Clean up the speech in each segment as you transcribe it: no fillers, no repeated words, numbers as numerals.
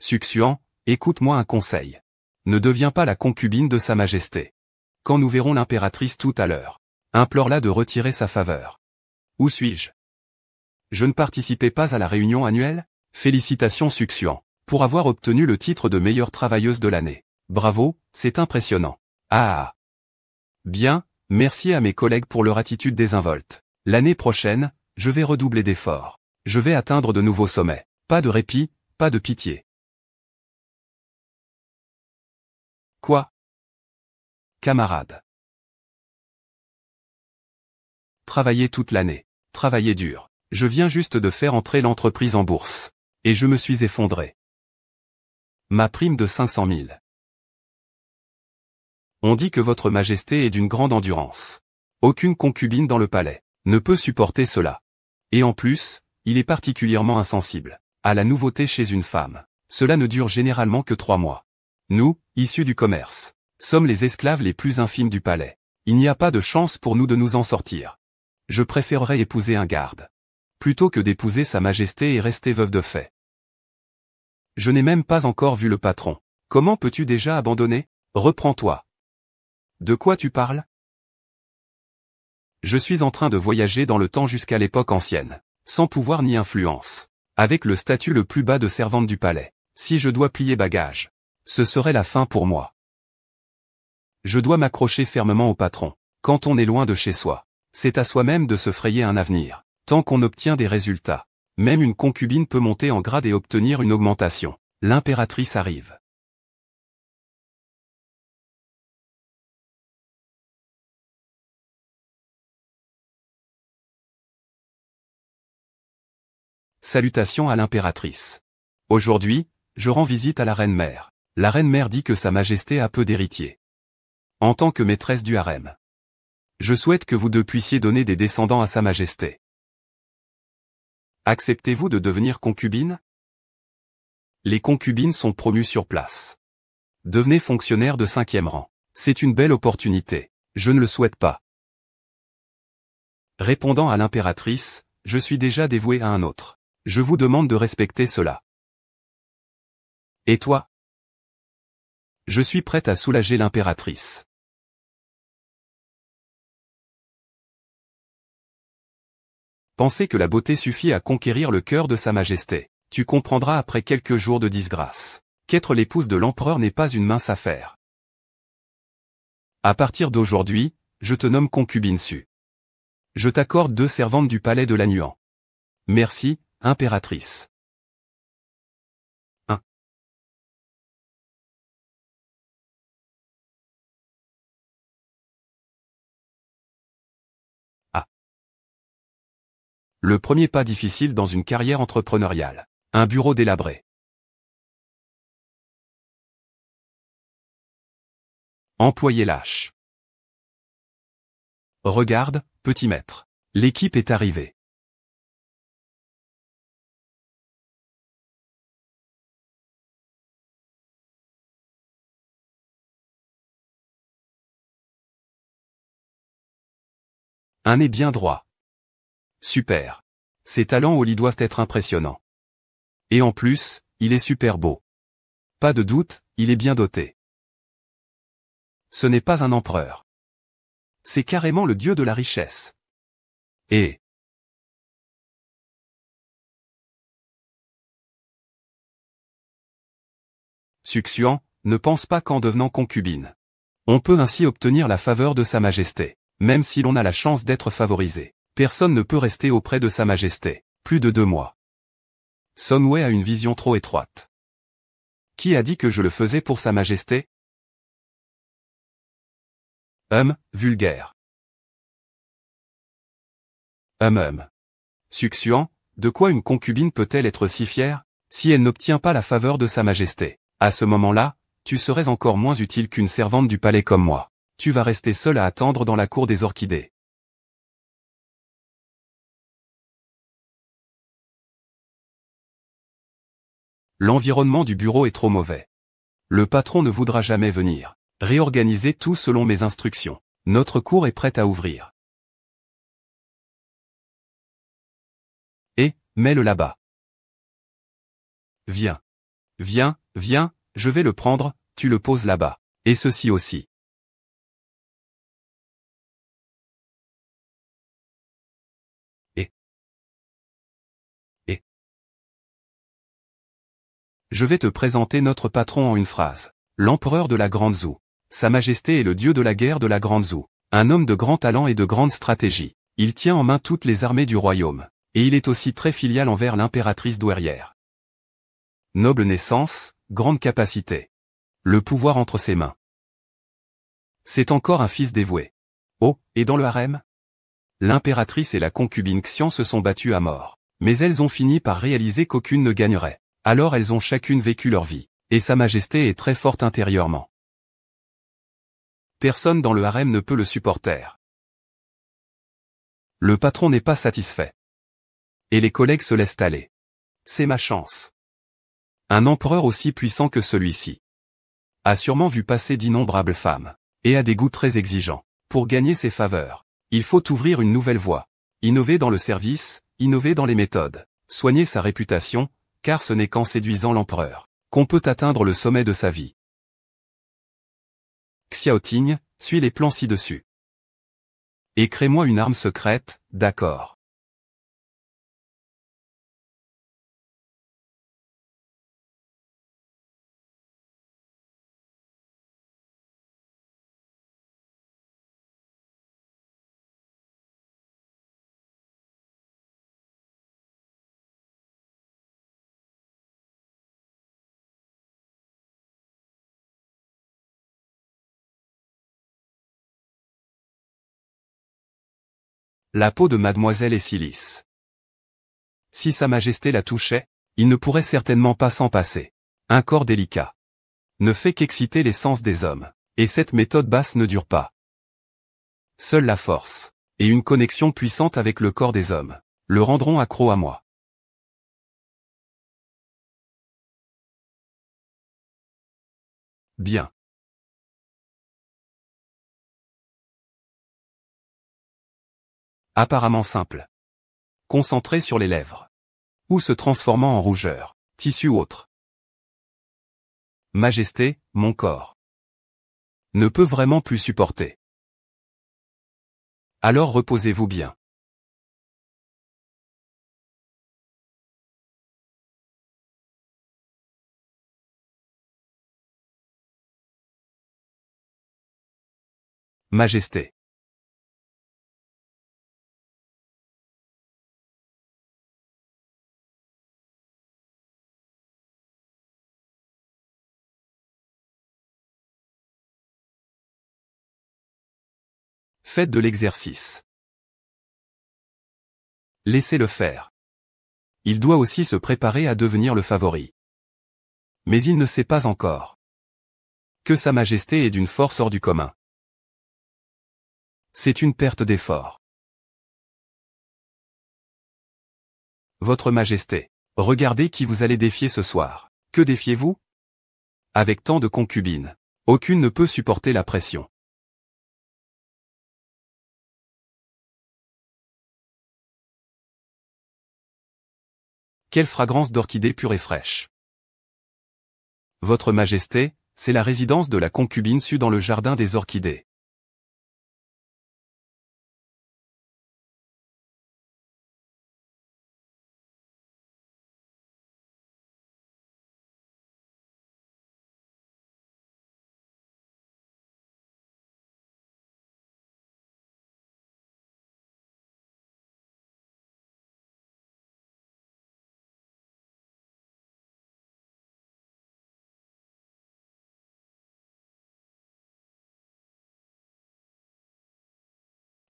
Succiant, écoute-moi un conseil. Ne deviens pas la concubine de Sa Majesté. Quand nous verrons l'impératrice tout à l'heure, implore-la de retirer sa faveur. Où suis-je? Je ne participais pas à la réunion annuelle? Félicitations Succiant, pour avoir obtenu le titre de meilleure travailleuse de l'année. Bravo, c'est impressionnant. Ah. Bien, merci à mes collègues pour leur attitude désinvolte. L'année prochaine, je vais redoubler d'efforts. Je vais atteindre de nouveaux sommets. Pas de répit, pas de pitié. Quoi? Camarade. Travailler toute l'année. Travailler dur. Je viens juste de faire entrer l'entreprise en bourse. Et je me suis effondré. Ma prime de 500 000. On dit que votre majesté est d'une grande endurance. Aucune concubine dans le palais ne peut supporter cela. Et en plus, il est particulièrement insensible à la nouveauté chez une femme. Cela ne dure généralement que 3 mois. Nous, issus du commerce, sommes les esclaves les plus infimes du palais. Il n'y a pas de chance pour nous de nous en sortir. Je préférerais épouser un garde, plutôt que d'épouser Sa Majesté et rester veuve de fait. Je n'ai même pas encore vu le patron. Comment peux-tu déjà abandonner? Reprends-toi. De quoi tu parles? Je suis en train de voyager dans le temps jusqu'à l'époque ancienne, sans pouvoir ni influence, avec le statut le plus bas de servante du palais. Si je dois plier bagage, ce serait la fin pour moi. Je dois m'accrocher fermement au patron. Quand on est loin de chez soi, c'est à soi-même de se frayer un avenir. Tant qu'on obtient des résultats, même une concubine peut monter en grade et obtenir une augmentation. L'impératrice arrive. Salutations à l'impératrice. Aujourd'hui, je rends visite à la reine-mère. La reine-mère dit que Sa Majesté a peu d'héritiers. En tant que maîtresse du harem, je souhaite que vous deux puissiez donner des descendants à Sa Majesté. Acceptez-vous de devenir concubine? Les concubines sont promues sur place. Devenez fonctionnaire de 5e rang. C'est une belle opportunité. Je ne le souhaite pas. Répondant à l'impératrice, je suis déjà dévoué à un autre. Je vous demande de respecter cela. Et toi? Je suis prête à soulager l'impératrice. Pensez que la beauté suffit à conquérir le cœur de Sa Majesté. Tu comprendras après quelques jours de disgrâce qu'être l'épouse de l'empereur n'est pas une mince affaire. À partir d'aujourd'hui, je te nomme concubine Su. Je t'accorde 2 servantes du palais de Lannuan. Merci, impératrice. 1. A. Le premier pas difficile dans une carrière entrepreneuriale. Un bureau délabré. Employé lâche. Regarde, petit maître. L'équipe est arrivée. Un nez bien droit. Super. Ses talents au lit doivent être impressionnants. Et en plus, il est super beau. Pas de doute, il est bien doté. Ce n'est pas un empereur. C'est carrément le dieu de la richesse. Et Succiant, ne pense pas qu'en devenant concubine, on peut ainsi obtenir la faveur de Sa Majesté. Même si l'on a la chance d'être favorisé, personne ne peut rester auprès de Sa Majesté plus de 2 mois. Sun Wei a une vision trop étroite. Qui a dit que je le faisais pour Sa Majesté? Vulgaire. Succiant, de quoi une concubine peut-elle être si fière, si elle n'obtient pas la faveur de Sa Majesté? À ce moment-là, tu serais encore moins utile qu'une servante du palais comme moi. Tu vas rester seul à attendre dans la cour des orchidées. L'environnement du bureau est trop mauvais. Le patron ne voudra jamais venir. Réorganisez tout selon mes instructions. Notre cour est prête à ouvrir. Et, mets-le là-bas. Viens. Viens, viens, je vais le prendre, tu le poses là-bas. Et ceci aussi. Et. Et. Je vais te présenter notre patron en une phrase. L'empereur de la Grande Zhou. Sa Majesté est le dieu de la guerre de la Grande Zhou. Un homme de grand talent et de grande stratégie. Il tient en main toutes les armées du royaume. Et il est aussi très filial envers l'impératrice douairière. Noble naissance, grande capacité. Le pouvoir entre ses mains. C'est encore un fils dévoué. Oh, et dans le harem? L'impératrice et la concubine Xian se sont battues à mort. Mais elles ont fini par réaliser qu'aucune ne gagnerait. Alors elles ont chacune vécu leur vie. Et Sa Majesté est très forte intérieurement. Personne dans le harem ne peut le supporter. Le patron n'est pas satisfait. Et les collègues se laissent aller. C'est ma chance. Un empereur aussi puissant que celui-ci a sûrement vu passer d'innombrables femmes, et a des goûts très exigeants. Pour gagner ses faveurs, il faut ouvrir une nouvelle voie. Innover dans le service, innover dans les méthodes, soigner sa réputation, car ce n'est qu'en séduisant l'empereur qu'on peut atteindre le sommet de sa vie. Xiaoting, suis les plans ci-dessus. Et crée-moi une arme secrète, d'accord. La peau de mademoiselle est si lisse. Si Sa Majesté la touchait, il ne pourrait certainement pas s'en passer. Un corps délicat ne fait qu'exciter les sens des hommes. Et cette méthode basse ne dure pas. Seule la force et une connexion puissante avec le corps des hommes le rendront accro à moi. Bien. Apparemment simple. Concentré sur les lèvres. Ou se transformant en rougeur, tissu autre. Majesté, mon corps ne peut vraiment plus supporter. Alors reposez-vous bien. Majesté. Faites de l'exercice. Laissez-le faire. Il doit aussi se préparer à devenir le favori. Mais il ne sait pas encore que Sa Majesté est d'une force hors du commun. C'est une perte d'effort. Votre Majesté, regardez qui vous allez défier ce soir. Que défiez-vous? Avec tant de concubines, aucune ne peut supporter la pression. Quelle fragrance d'orchidées pure et fraîche. Votre Majesté, c'est la résidence de la concubine Su dans le jardin des orchidées.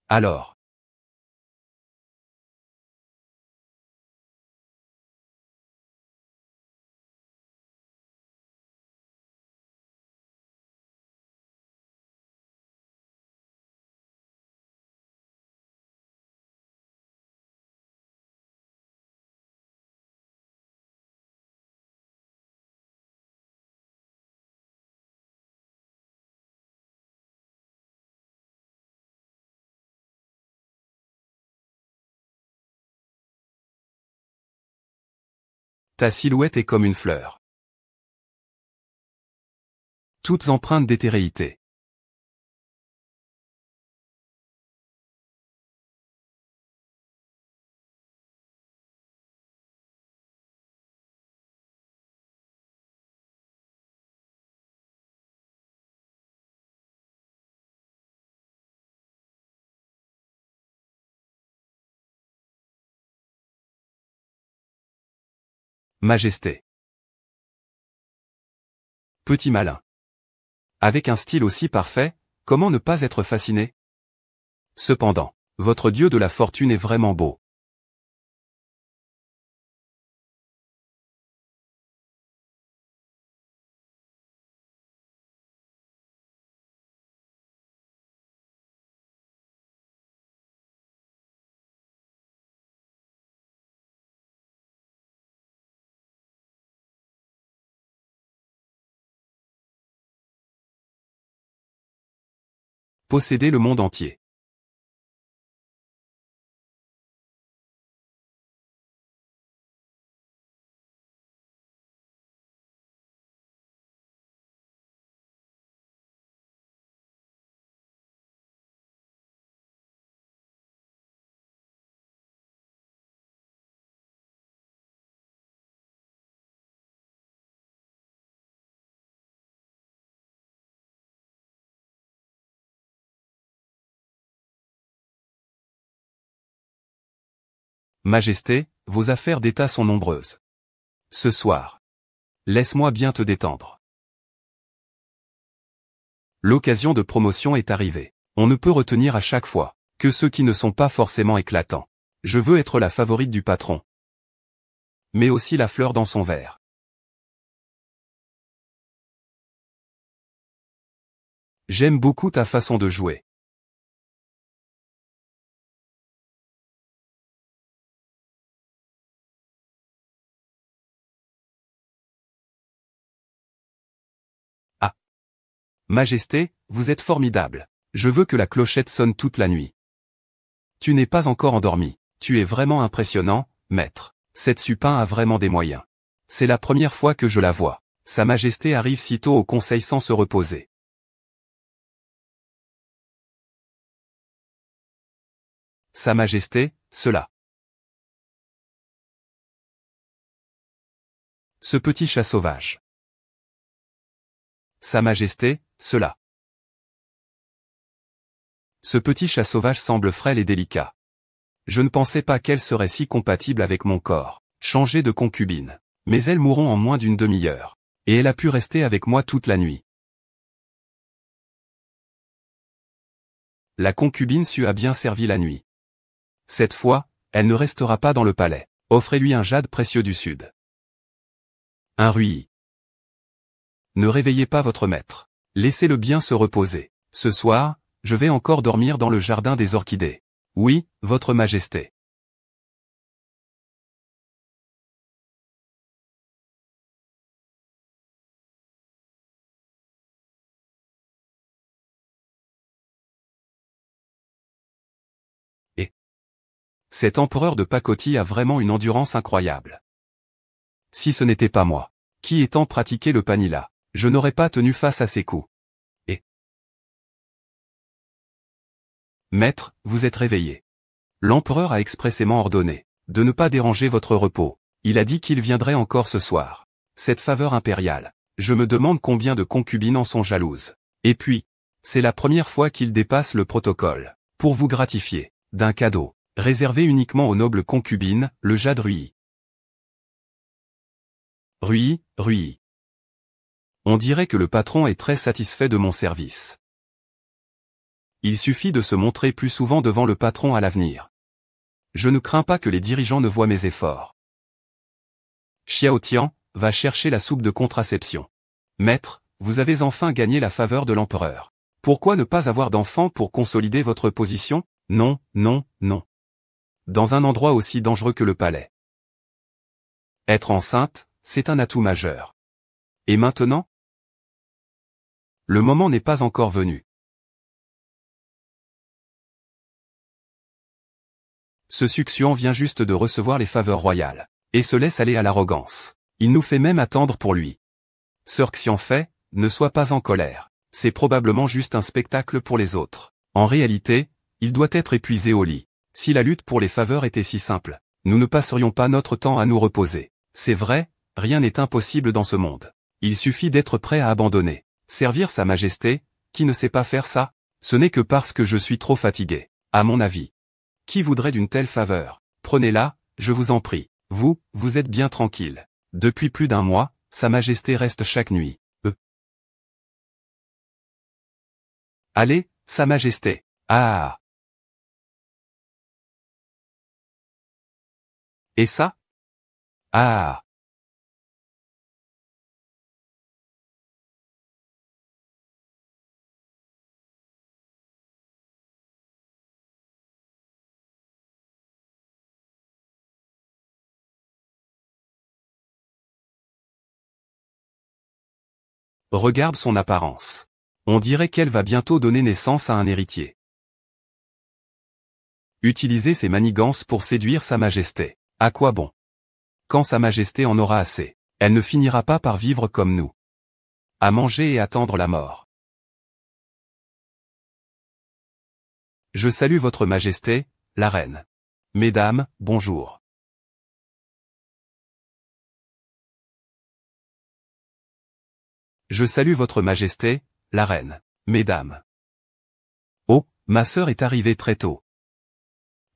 Alors. Ta silhouette est comme une fleur. toutes empreintes d'éthéréité. Majesté. Petit malin. Avec un style aussi parfait, comment ne pas être fasciné? Cependant, votre dieu de la fortune est vraiment beau. Posséder le monde entier. Majesté, vos affaires d'État sont nombreuses. Ce soir. Laisse-moi bien te détendre. L'occasion de promotion est arrivée. On ne peut retenir à chaque fois que ceux qui ne sont pas forcément éclatants. Je veux être la favorite du patron. Mais aussi la fleur dans son verre. J'aime beaucoup ta façon de jouer. Ah. Majesté, vous êtes formidable. Je veux que la clochette sonne toute la nuit. Tu n'es pas encore endormi. Tu es vraiment impressionnant, maître. Cette Supin a vraiment des moyens. C'est la première fois que je la vois. Sa Majesté arrive si tôt au conseil sans se reposer. Sa Majesté, cela. Ce petit chat sauvage. Sa Majesté, cela. Ce petit chat sauvage semble frêle et délicat. Je ne pensais pas qu'elle serait si compatible avec mon corps. Changer de concubine. Mais elles mourront en moins d'une demi-heure. Et elle a pu rester avec moi toute la nuit. La concubine Su a bien servi la nuit. Cette fois, elle ne restera pas dans le palais. Offrez-lui un jade précieux du sud. Un rui. Ne réveillez pas votre maître. Laissez-le bien se reposer. Ce soir, je vais encore dormir dans le jardin des orchidées. Oui, votre Majesté. Et cet empereur de pacotille a vraiment une endurance incroyable. Si ce n'était pas moi, qui étant pratiqué le panila, je n'aurais pas tenu face à ses coups. Et maître, vous êtes réveillé. L'empereur a expressément ordonné de ne pas déranger votre repos. Il a dit qu'il viendrait encore ce soir. Cette faveur impériale. Je me demande combien de concubines en sont jalouses. Et puis, c'est la première fois qu'il dépasse le protocole. Pour vous gratifier d'un cadeau, réservé uniquement aux nobles concubines, le jade Rui. Rui, Rui. On dirait que le patron est très satisfait de mon service. Il suffit de se montrer plus souvent devant le patron à l'avenir. Je ne crains pas que les dirigeants ne voient mes efforts. Xiao Tian, va chercher la soupe de contraception. Maître, vous avez enfin gagné la faveur de l'empereur. Pourquoi ne pas avoir d'enfant pour consolider votre position? Non, non, non. Dans un endroit aussi dangereux que le palais. Être enceinte, c'est un atout majeur. Et maintenant? Le moment n'est pas encore venu. Ce succion vient juste de recevoir les faveurs royales, et se laisse aller à l'arrogance. Il nous fait même attendre pour lui. Sir Xianfei, ne sois pas en colère. C'est probablement juste un spectacle pour les autres. En réalité, il doit être épuisé au lit. Si la lutte pour les faveurs était si simple, nous ne passerions pas notre temps à nous reposer. C'est vrai, rien n'est impossible dans ce monde. Il suffit d'être prêt à abandonner. Servir Sa Majesté, qui ne sait pas faire ça? Ce n'est que parce que je suis trop fatigué. À mon avis. Qui voudrait d'une telle faveur? Prenez-la, je vous en prie. Vous êtes bien tranquille. Depuis plus d'un mois, Sa Majesté reste chaque nuit. Allez, Sa Majesté. Ah. Et ça? Ah. Regarde son apparence. On dirait qu'elle va bientôt donner naissance à un héritier. Utiliser ses manigances pour séduire Sa Majesté. À quoi bon? Quand Sa Majesté en aura assez, elle ne finira pas par vivre comme nous. À manger et attendre la mort. Je salue Votre Majesté, la Reine. Mesdames, bonjour. Je salue Votre Majesté, la Reine. Mesdames. Oh, ma sœur est arrivée très tôt.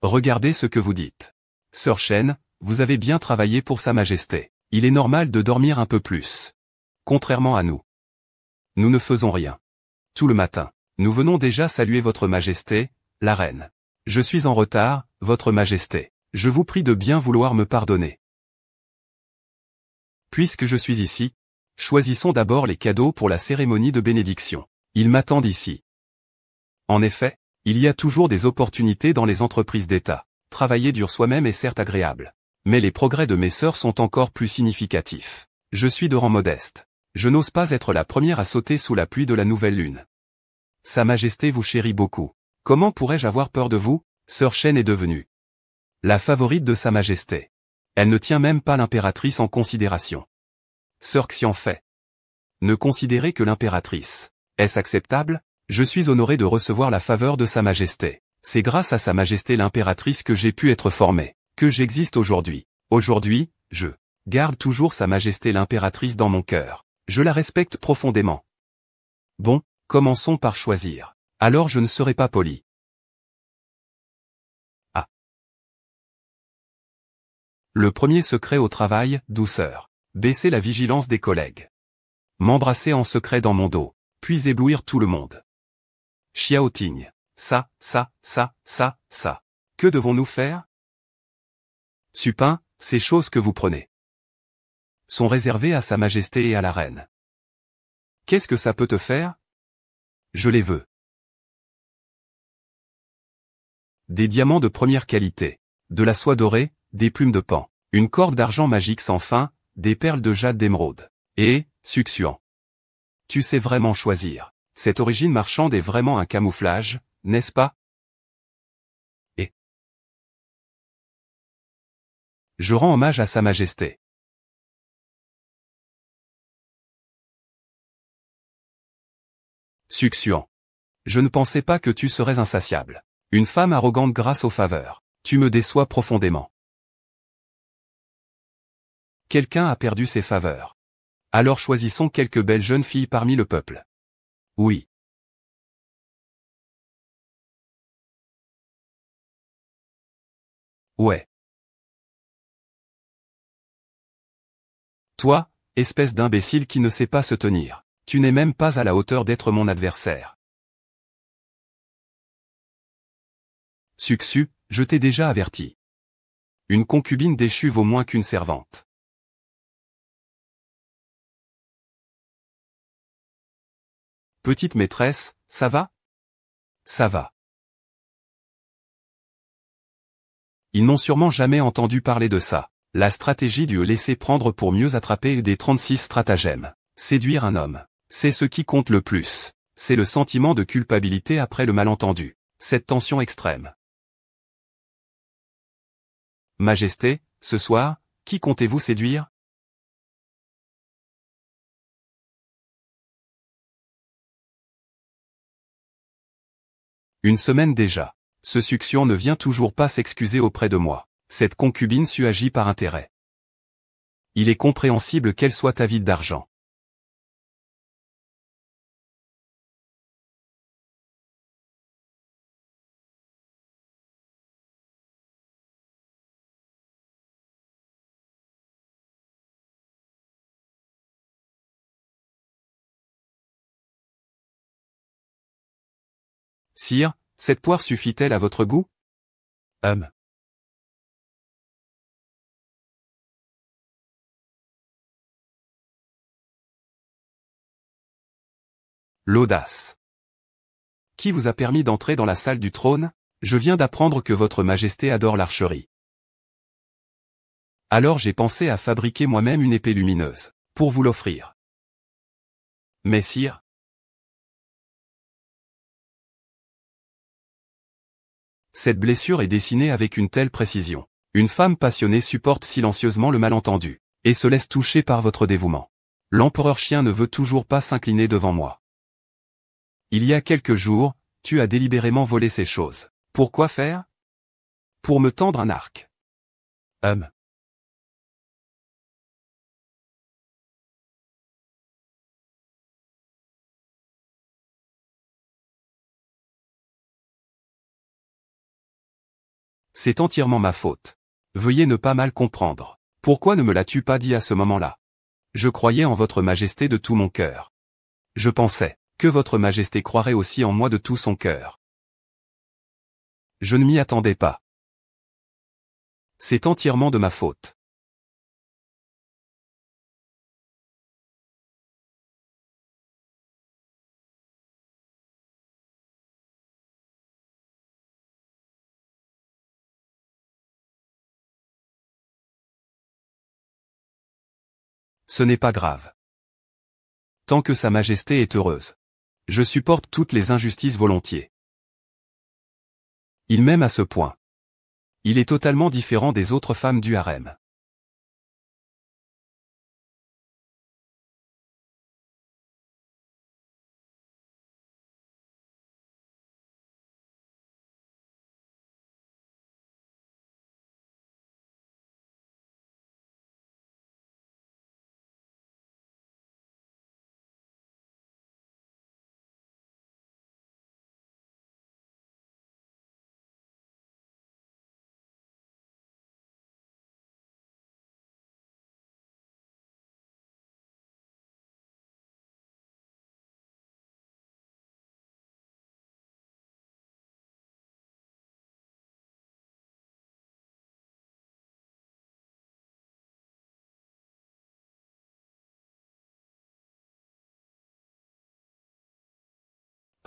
Regardez ce que vous dites. Sœur Shen, vous avez bien travaillé pour Sa Majesté. Il est normal de dormir un peu plus. Contrairement à nous. Nous ne faisons rien. Tout le matin, nous venons déjà saluer Votre Majesté, la Reine. Je suis en retard, Votre Majesté. Je vous prie de bien vouloir me pardonner. Puisque je suis ici, choisissons d'abord les cadeaux pour la cérémonie de bénédiction. Ils m'attendent ici. En effet, il y a toujours des opportunités dans les entreprises d'État. Travailler dur soi-même est certes agréable. Mais les progrès de mes sœurs sont encore plus significatifs. Je suis de rang modeste. Je n'ose pas être la première à sauter sous la pluie de la nouvelle lune. Sa Majesté vous chérit beaucoup. Comment pourrais-je avoir peur de vous? Sœur Shen est devenue la favorite de Sa Majesté. Elle ne tient même pas l'impératrice en considération. Sœur Xianfei. Ne considérez que l'impératrice. Est-ce acceptable? Je suis honoré de recevoir la faveur de Sa Majesté. C'est grâce à Sa Majesté l'impératrice que j'ai pu être formé, que j'existe aujourd'hui. Aujourd'hui, je garde toujours Sa Majesté l'impératrice dans mon cœur. Je la respecte profondément. Bon, commençons par choisir. Alors je ne serai pas poli. Ah. Le premier secret au travail, douceur. Baisser la vigilance des collègues. M'embrasser en secret dans mon dos, puis éblouir tout le monde. Xiao Ting. Ça. Que devons-nous faire? Supin, ces choses que vous prenez sont réservées à Sa Majesté et à la Reine. Qu'est-ce que ça peut te faire? Je les veux. Des diamants de première qualité, de la soie dorée, des plumes de paon, une corde d'argent magique sans fin, des perles de jade d'émeraude, et, succiant. Tu sais vraiment choisir. Cette origine marchande est vraiment un camouflage, n'est-ce pas? Et je rends hommage à Sa Majesté. Succiant. Je ne pensais pas que tu serais insatiable. Une femme arrogante grâce aux faveurs. Tu me déçois profondément. Quelqu'un a perdu ses faveurs. Alors choisissons quelques belles jeunes filles parmi le peuple. Oui. Ouais. Toi, espèce d'imbécile qui ne sait pas se tenir. Tu n'es même pas à la hauteur d'être mon adversaire. Succu, je t'ai déjà averti. Une concubine déchue vaut moins qu'une servante. Petite maîtresse, ça va? Ça va. Ils n'ont sûrement jamais entendu parler de ça. La stratégie du laisser prendre pour mieux attraper des 36 stratagèmes. Séduire un homme. C'est ce qui compte le plus. C'est le sentiment de culpabilité après le malentendu. Cette tension extrême. Majesté, ce soir, qui comptez-vous séduire? Une semaine déjà. Ce succion ne vient toujours pas s'excuser auprès de moi. Cette concubine agit par intérêt. Il est compréhensible qu'elle soit avide d'argent. Sire, cette poire suffit-elle à votre goût? L'audace. Qui vous a permis d'entrer dans la salle du trône? Je viens d'apprendre que votre majesté adore l'archerie. Alors j'ai pensé à fabriquer moi-même une épée lumineuse, pour vous l'offrir. Mais sire, cette blessure est dessinée avec une telle précision. Une femme passionnée supporte silencieusement le malentendu, et se laisse toucher par votre dévouement. L'empereur chien ne veut toujours pas s'incliner devant moi. Il y a quelques jours, tu as délibérément volé ces choses. Pourquoi faire? Pour me tendre un arc. C'est entièrement ma faute. Veuillez ne pas mal comprendre. Pourquoi ne me l'as-tu pas dit à ce moment-là? Je croyais en votre majesté de tout mon cœur. Je pensais que votre majesté croirait aussi en moi de tout son cœur. Je ne m'y attendais pas. C'est entièrement de ma faute. Ce n'est pas grave. Tant que Sa Majesté est heureuse. Je supporte toutes les injustices volontiers. Il m'aime à ce point. Il est totalement différent des autres femmes du harem.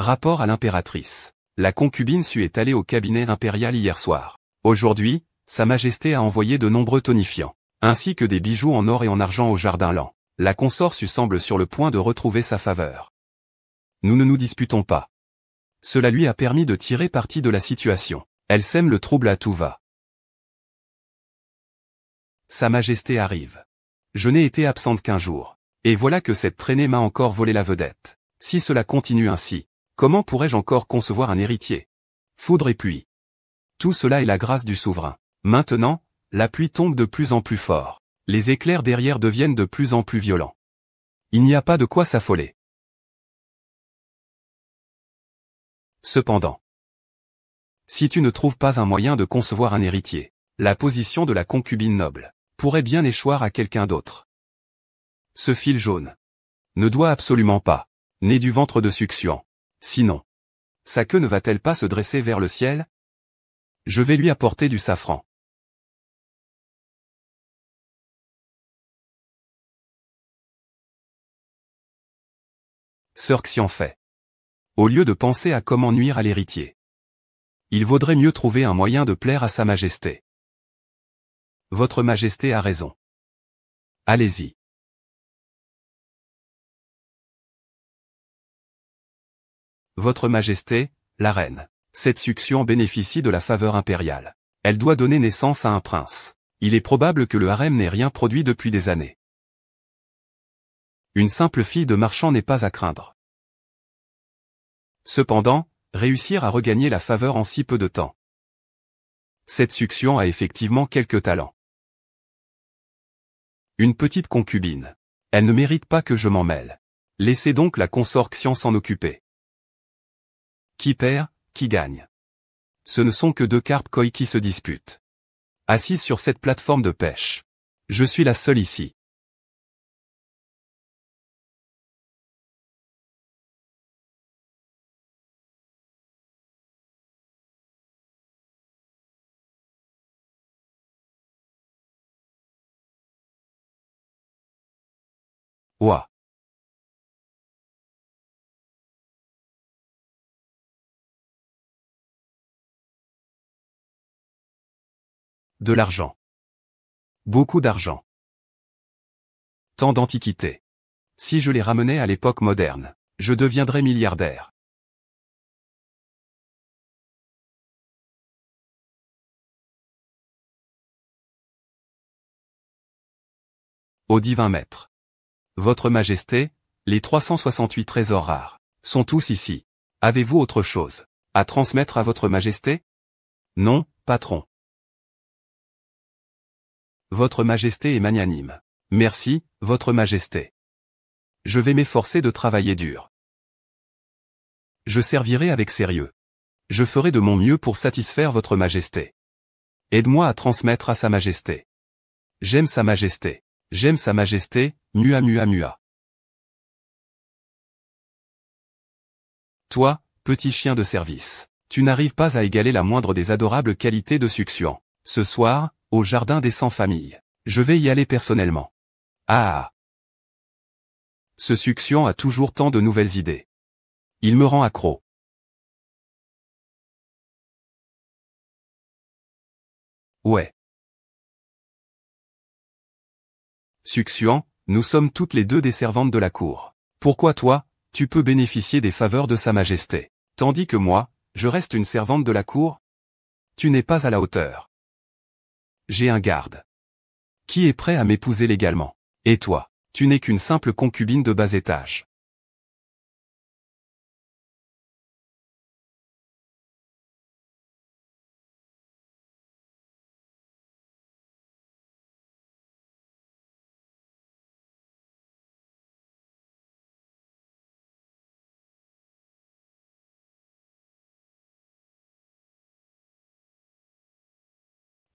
Rapport à l'impératrice. La concubine est allée au cabinet impérial hier soir. Aujourd'hui, Sa Majesté a envoyé de nombreux tonifiants, ainsi que des bijoux en or et en argent au jardin lent. La consort semble sur le point de retrouver sa faveur. Nous ne nous disputons pas. Cela lui a permis de tirer parti de la situation. Elle sème le trouble à tout va. Sa Majesté arrive. Je n'ai été absente qu'1 jour. Et voilà que cette traînée m'a encore volé la vedette. Si cela continue ainsi, comment pourrais-je encore concevoir un héritier? Foudre et pluie. Tout cela est la grâce du souverain. Maintenant, la pluie tombe de plus en plus fort. Les éclairs derrière deviennent de plus en plus violents. Il n'y a pas de quoi s'affoler. Cependant, si tu ne trouves pas un moyen de concevoir un héritier, la position de la concubine noble pourrait bien échoir à quelqu'un d'autre. Ce fil jaune ne doit absolument pas naître du ventre de succion. Sinon, sa queue ne va-t-elle pas se dresser vers le ciel? Je vais lui apporter du safran. Sœur Xian fait. Au lieu de penser à comment nuire à l'héritier, il vaudrait mieux trouver un moyen de plaire à Sa Majesté. Votre Majesté a raison. Allez-y. Votre Majesté, la reine. Cette succion bénéficie de la faveur impériale. Elle doit donner naissance à un prince. Il est probable que le harem n'ait rien produit depuis des années. Une simple fille de marchand n'est pas à craindre. Cependant, Réussir à regagner la faveur en si peu de temps. Cette succion a effectivement quelques talents. Une petite concubine. Elle ne mérite pas que je m'en mêle. Laissez donc la consorction s'en occuper. Qui perd, qui gagne. Ce ne sont que deux carpes koi qui se disputent. Assise sur cette plateforme de pêche. Je suis la seule ici. Ouah. De l'argent. Beaucoup d'argent. Tant d'antiquité. Si je les ramenais à l'époque moderne, je deviendrais milliardaire. Au divin maître. Votre Majesté, les 368 trésors rares sont tous ici. Avez-vous autre chose à transmettre à votre Majesté? Non, patron. Votre Majesté est magnanime. Merci, Votre Majesté. Je vais m'efforcer de travailler dur. Je servirai avec sérieux. Je ferai de mon mieux pour satisfaire Votre Majesté. Aide-moi à transmettre à Sa Majesté. J'aime Sa Majesté. J'aime Sa Majesté, mua mua mua. Toi, petit chien de service, tu n'arrives pas à égaler la moindre des adorables qualités de succion. Ce soir, au jardin des 100 familles, je vais y aller personnellement. Ah. Ce succion a toujours tant de nouvelles idées. Il me rend accro. Ouais. Succion, nous sommes toutes les deux des servantes de la cour. Pourquoi toi, tu peux bénéficier des faveurs de Sa Majesté, tandis que moi, je reste une servante de la cour? Tu n'es pas à la hauteur. J'ai un garde qui est prêt à m'épouser légalement. Et toi, tu n'es qu'une simple concubine de bas étage.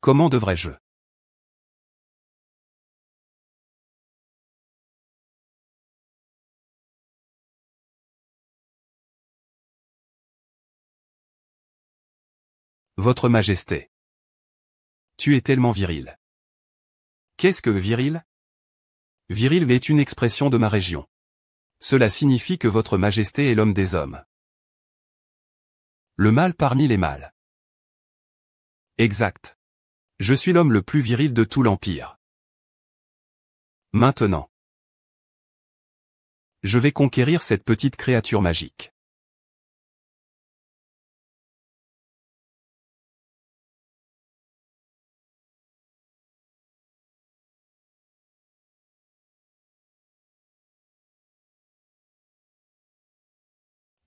Comment devrais-je? Votre Majesté. Tu es tellement viril. Qu'est-ce que viril? Viril est une expression de ma région. Cela signifie que Votre Majesté est l'homme des hommes. Le mâle parmi les mâles. Exact. Je suis l'homme le plus viril de tout l'Empire. Maintenant. Je vais conquérir cette petite créature magique.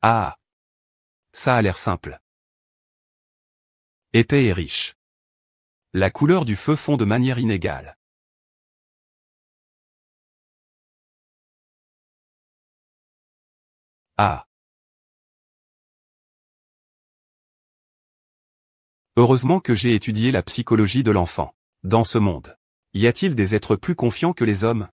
Ah. Ça a l'air simple. Épais et riche. La couleur du feu fond de manière inégale. Ah. Heureusement que j'ai étudié la psychologie de l'enfant. Dans ce monde, y a-t-il des êtres plus confiants que les hommes?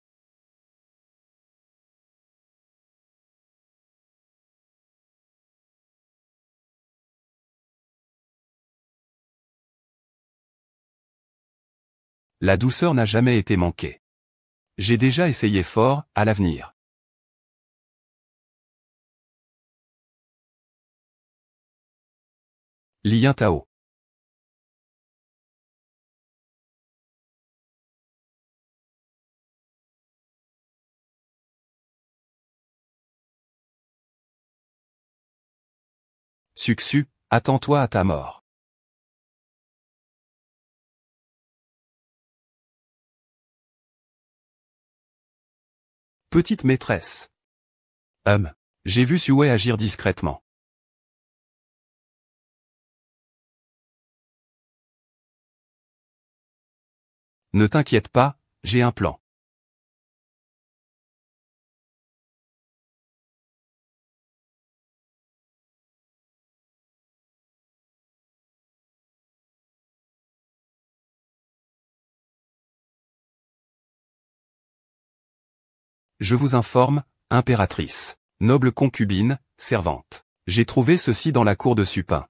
La douceur n'a jamais été manquée. J'ai déjà essayé fort, à l'avenir. Lien Tao. Succu, attends-toi à ta mort. Petite maîtresse. J'ai vu Sue agir discrètement. Ne t'inquiète pas, j'ai un plan. Je vous informe, impératrice, noble concubine, servante. J'ai trouvé ceci dans la cour de Supin.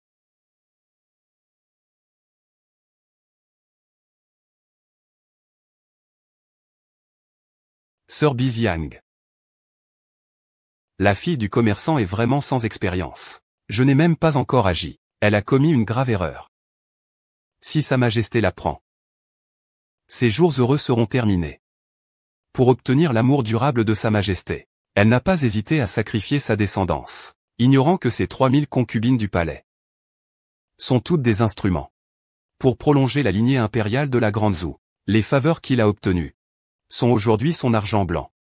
Sœur Biziang. La fille du commerçant est vraiment sans expérience. Je n'ai même pas encore agi. Elle a commis une grave erreur. Si Sa Majesté l'apprend, ses jours heureux seront terminés. Pour obtenir l'amour durable de Sa Majesté, elle n'a pas hésité à sacrifier sa descendance, ignorant que ces 3000 concubines du palais sont toutes des instruments pour prolonger la lignée impériale de la Grande Zhou. Les faveurs qu'il a obtenues sont aujourd'hui son argent blanc.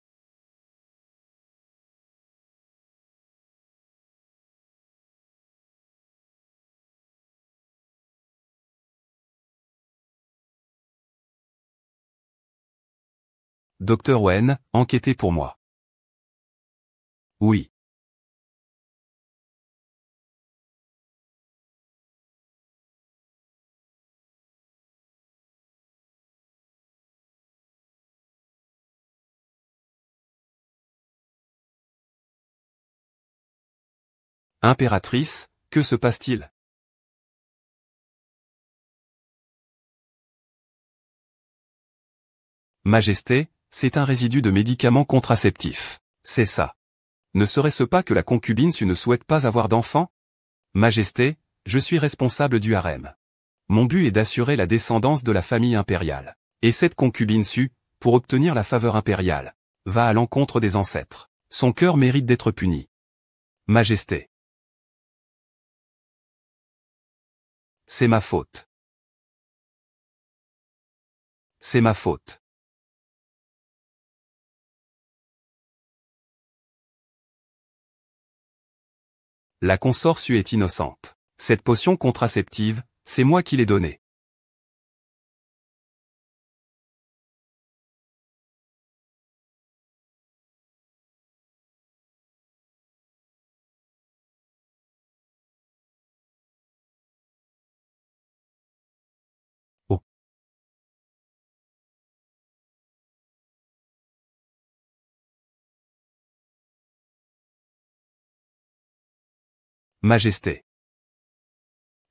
Docteur Wen, enquêtez pour moi. Oui. Impératrice, que se passe-t-il? Majesté, c'est un résidu de médicaments contraceptifs. C'est ça. Ne serait-ce pas que la concubine Su ne souhaite pas avoir d'enfant? Majesté, je suis responsable du harem. Mon but est d'assurer la descendance de la famille impériale. Et cette concubine Su, pour obtenir la faveur impériale, va à l'encontre des ancêtres. Son cœur mérite d'être puni. Majesté. C'est ma faute. C'est ma faute. La consort Su est innocente. Cette potion contraceptive, c'est moi qui l'ai donnée. Oh. Majesté.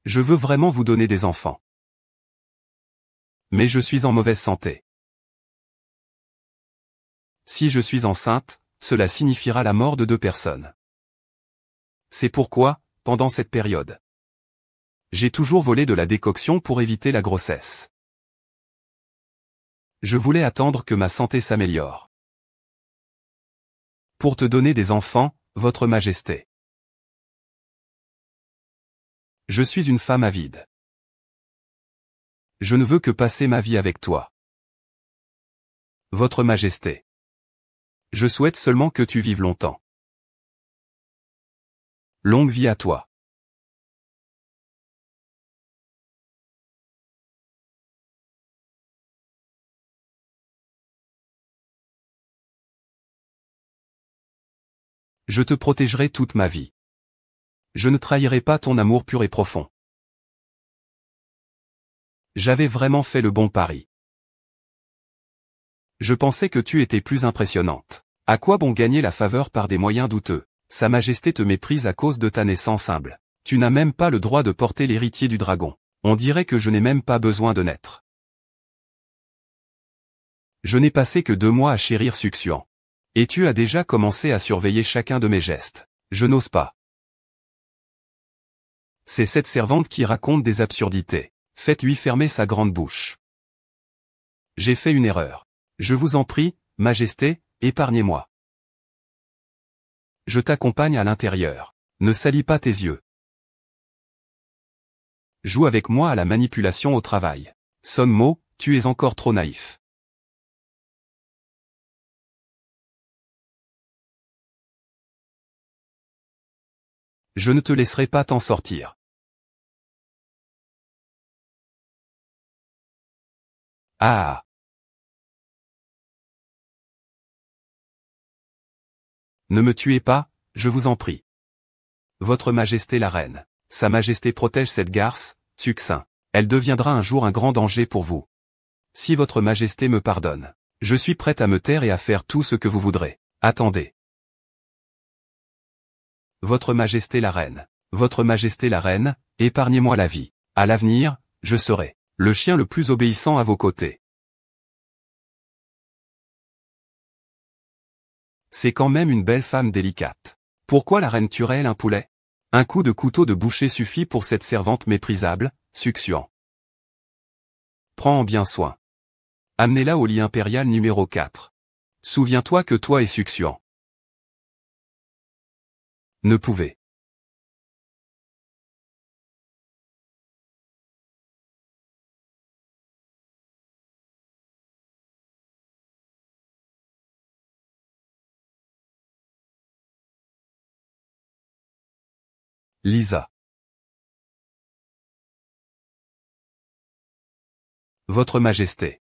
Je veux vraiment vous donner des enfants. Mais je suis en mauvaise santé. Si je suis enceinte, cela signifiera la mort de 2 personnes. C'est pourquoi, pendant cette période, j'ai toujours volé de la décoction pour éviter la grossesse. Je voulais attendre que ma santé s'améliore pour te donner des enfants, votre Majesté. Je suis une femme avide. Je ne veux que passer ma vie avec toi. Votre Majesté. Je souhaite seulement que tu vives longtemps. Longue vie à toi. Je te protégerai toute ma vie. Je ne trahirai pas ton amour pur et profond. J'avais vraiment fait le bon pari. Je pensais que tu étais plus impressionnante. À quoi bon gagner la faveur par des moyens douteux? Sa Majesté te méprise à cause de ta naissance humble. Tu n'as même pas le droit de porter l'héritier du dragon. On dirait que je n'ai même pas besoin de naître. Je n'ai passé que 2 mois à chérir Suxuan. Et tu as déjà commencé à surveiller chacun de mes gestes. Je n'ose pas. C'est cette servante qui raconte des absurdités. Faites-lui fermer sa grande bouche. J'ai fait une erreur. Je vous en prie, Majesté, épargnez-moi. Je t'accompagne à l'intérieur. Ne salis pas tes yeux. Joue avec moi à la manipulation au travail. Son Mo, tu es encore trop naïf. Je ne te laisserai pas t'en sortir. Ah. Ne me tuez pas, je vous en prie. Votre Majesté la Reine. Sa Majesté protège cette garce, succinct. Elle deviendra un jour un grand danger pour vous. Si votre Majesté me pardonne, je suis prête à me taire et à faire tout ce que vous voudrez. Attendez. Votre Majesté la Reine. Votre Majesté la Reine, épargnez-moi la vie. À l'avenir, je serai le chien le plus obéissant à vos côtés. C'est quand même une belle femme délicate. Pourquoi la reine tuerait-elle un poulet? Un coup de couteau de boucher suffit pour cette servante méprisable, succiant. Prends en bien soin. Amenez-la au lit impérial numéro 4. Souviens-toi que toi et succiant ne pouvez. Lisa. Votre Majesté.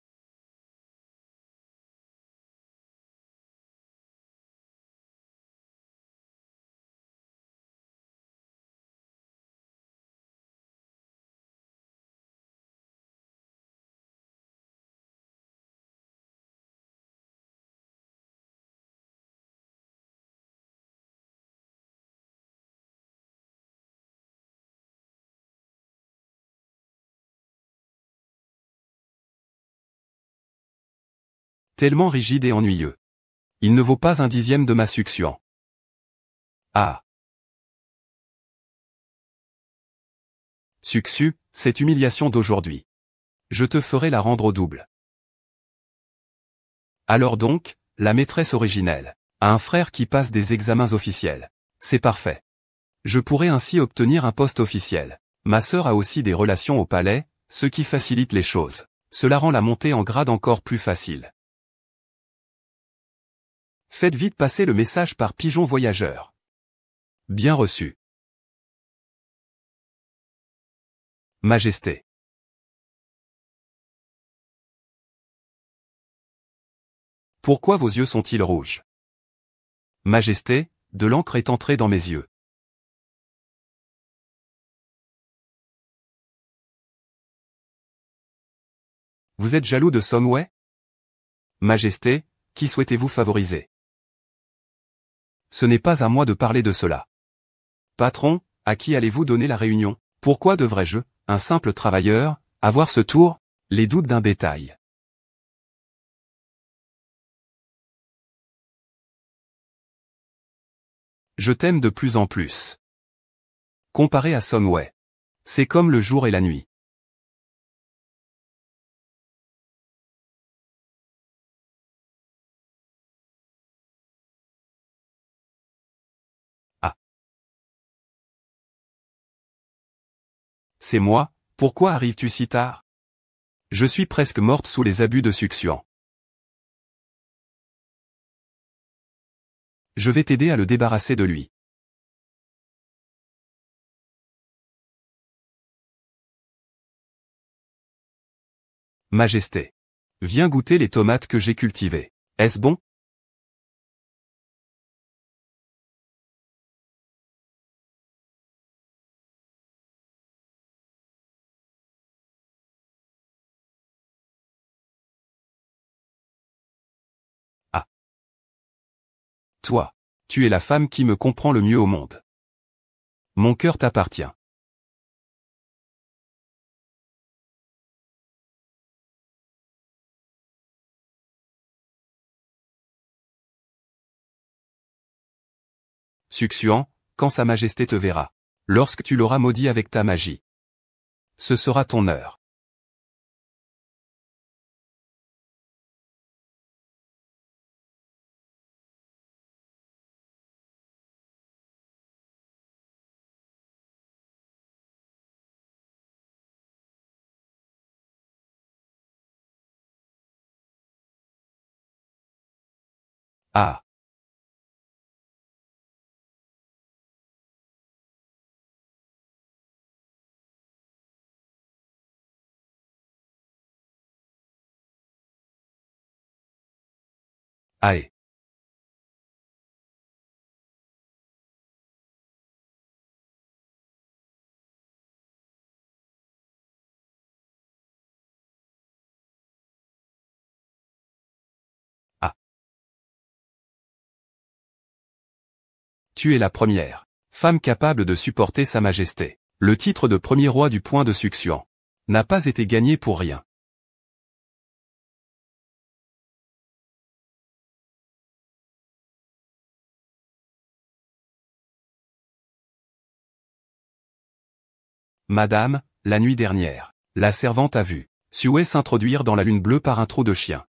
Tellement rigide et ennuyeux. Il ne vaut pas un dixième de ma succion. Ah. Succu, cette humiliation d'aujourd'hui. Je te ferai la rendre au double. Alors donc, la maîtresse originelle a un frère qui passe des examens officiels. C'est parfait. Je pourrais ainsi obtenir un poste officiel. Ma sœur a aussi des relations au palais, ce qui facilite les choses. Cela rend la montée en grade encore plus facile. Faites vite passer le message par pigeon voyageur. Bien reçu. Majesté. Pourquoi vos yeux sont-ils rouges? Majesté, de l'encre est entrée dans mes yeux. Vous êtes jaloux de Sonway? Majesté, qui souhaitez-vous favoriser? Ce n'est pas à moi de parler de cela. Patron, à qui allez-vous donner la réunion? Pourquoi devrais-je, un simple travailleur, avoir ce tour? Les doutes d'un bétail. Je t'aime de plus en plus. Comparé à Sonway. C'est comme le jour et la nuit. Ah. C'est moi, pourquoi arrives-tu si tard? Je suis presque morte sous les abus de succion. Je vais t'aider à le débarrasser de lui. Majesté. Viens goûter les tomates que j'ai cultivées. Est-ce bon? Ah. Toi. Tu es la femme qui me comprend le mieux au monde. Mon cœur t'appartient. Succiant, quand Sa Majesté te verra. Lorsque tu l'auras maudit avec ta magie. Ce sera ton heure. Ah. Aïe. Tu es la première femme capable de supporter Sa Majesté. Le titre de premier roi du point de succion n'a pas été gagné pour rien. Madame, la nuit dernière, la servante a vu Sue s'introduire dans la lune bleue par un trot de chien.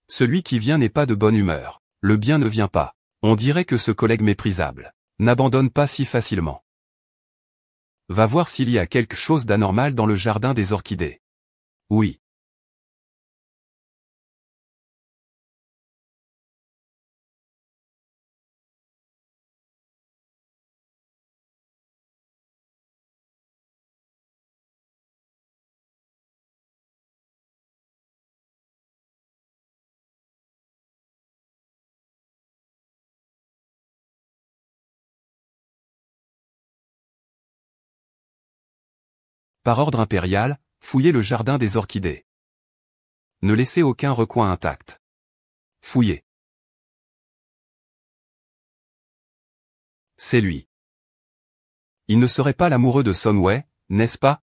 Celui qui vient n'est pas de bonne humeur. Le bien ne vient pas. On dirait que ce collègue méprisable n'abandonne pas si facilement. Va voir s'il y a quelque chose d'anormal dans le jardin des orchidées. Oui. Par ordre impérial, fouillez le jardin des orchidées. Ne laissez aucun recoin intact. Fouillez. C'est lui. Il ne serait pas l'amoureux de Sun Wei, n'est-ce pas?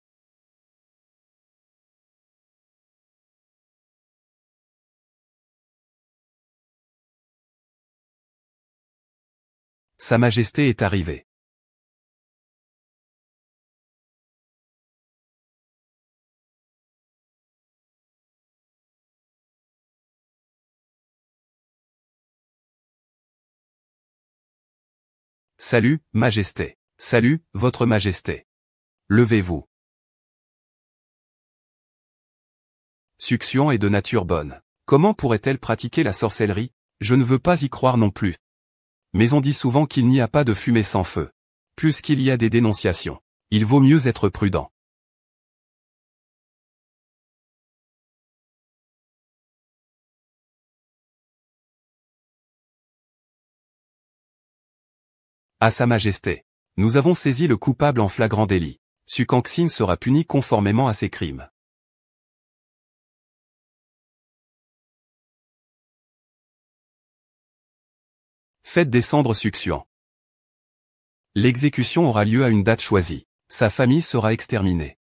Sa Majesté est arrivée. Salut, Majesté. Salut, Votre Majesté. Levez-vous. Succion est de nature bonne. Comment pourrait-elle pratiquer la sorcellerie? Je ne veux pas y croire non plus. Mais on dit souvent qu'il n'y a pas de fumée sans feu. Puisqu'il y a des dénonciations, il vaut mieux être prudent. À Sa Majesté. Nous avons saisi le coupable en flagrant délit. Su Kangxin sera puni conformément à ses crimes. Faites descendre Succion. L'exécution aura lieu à une date choisie. Sa famille sera exterminée.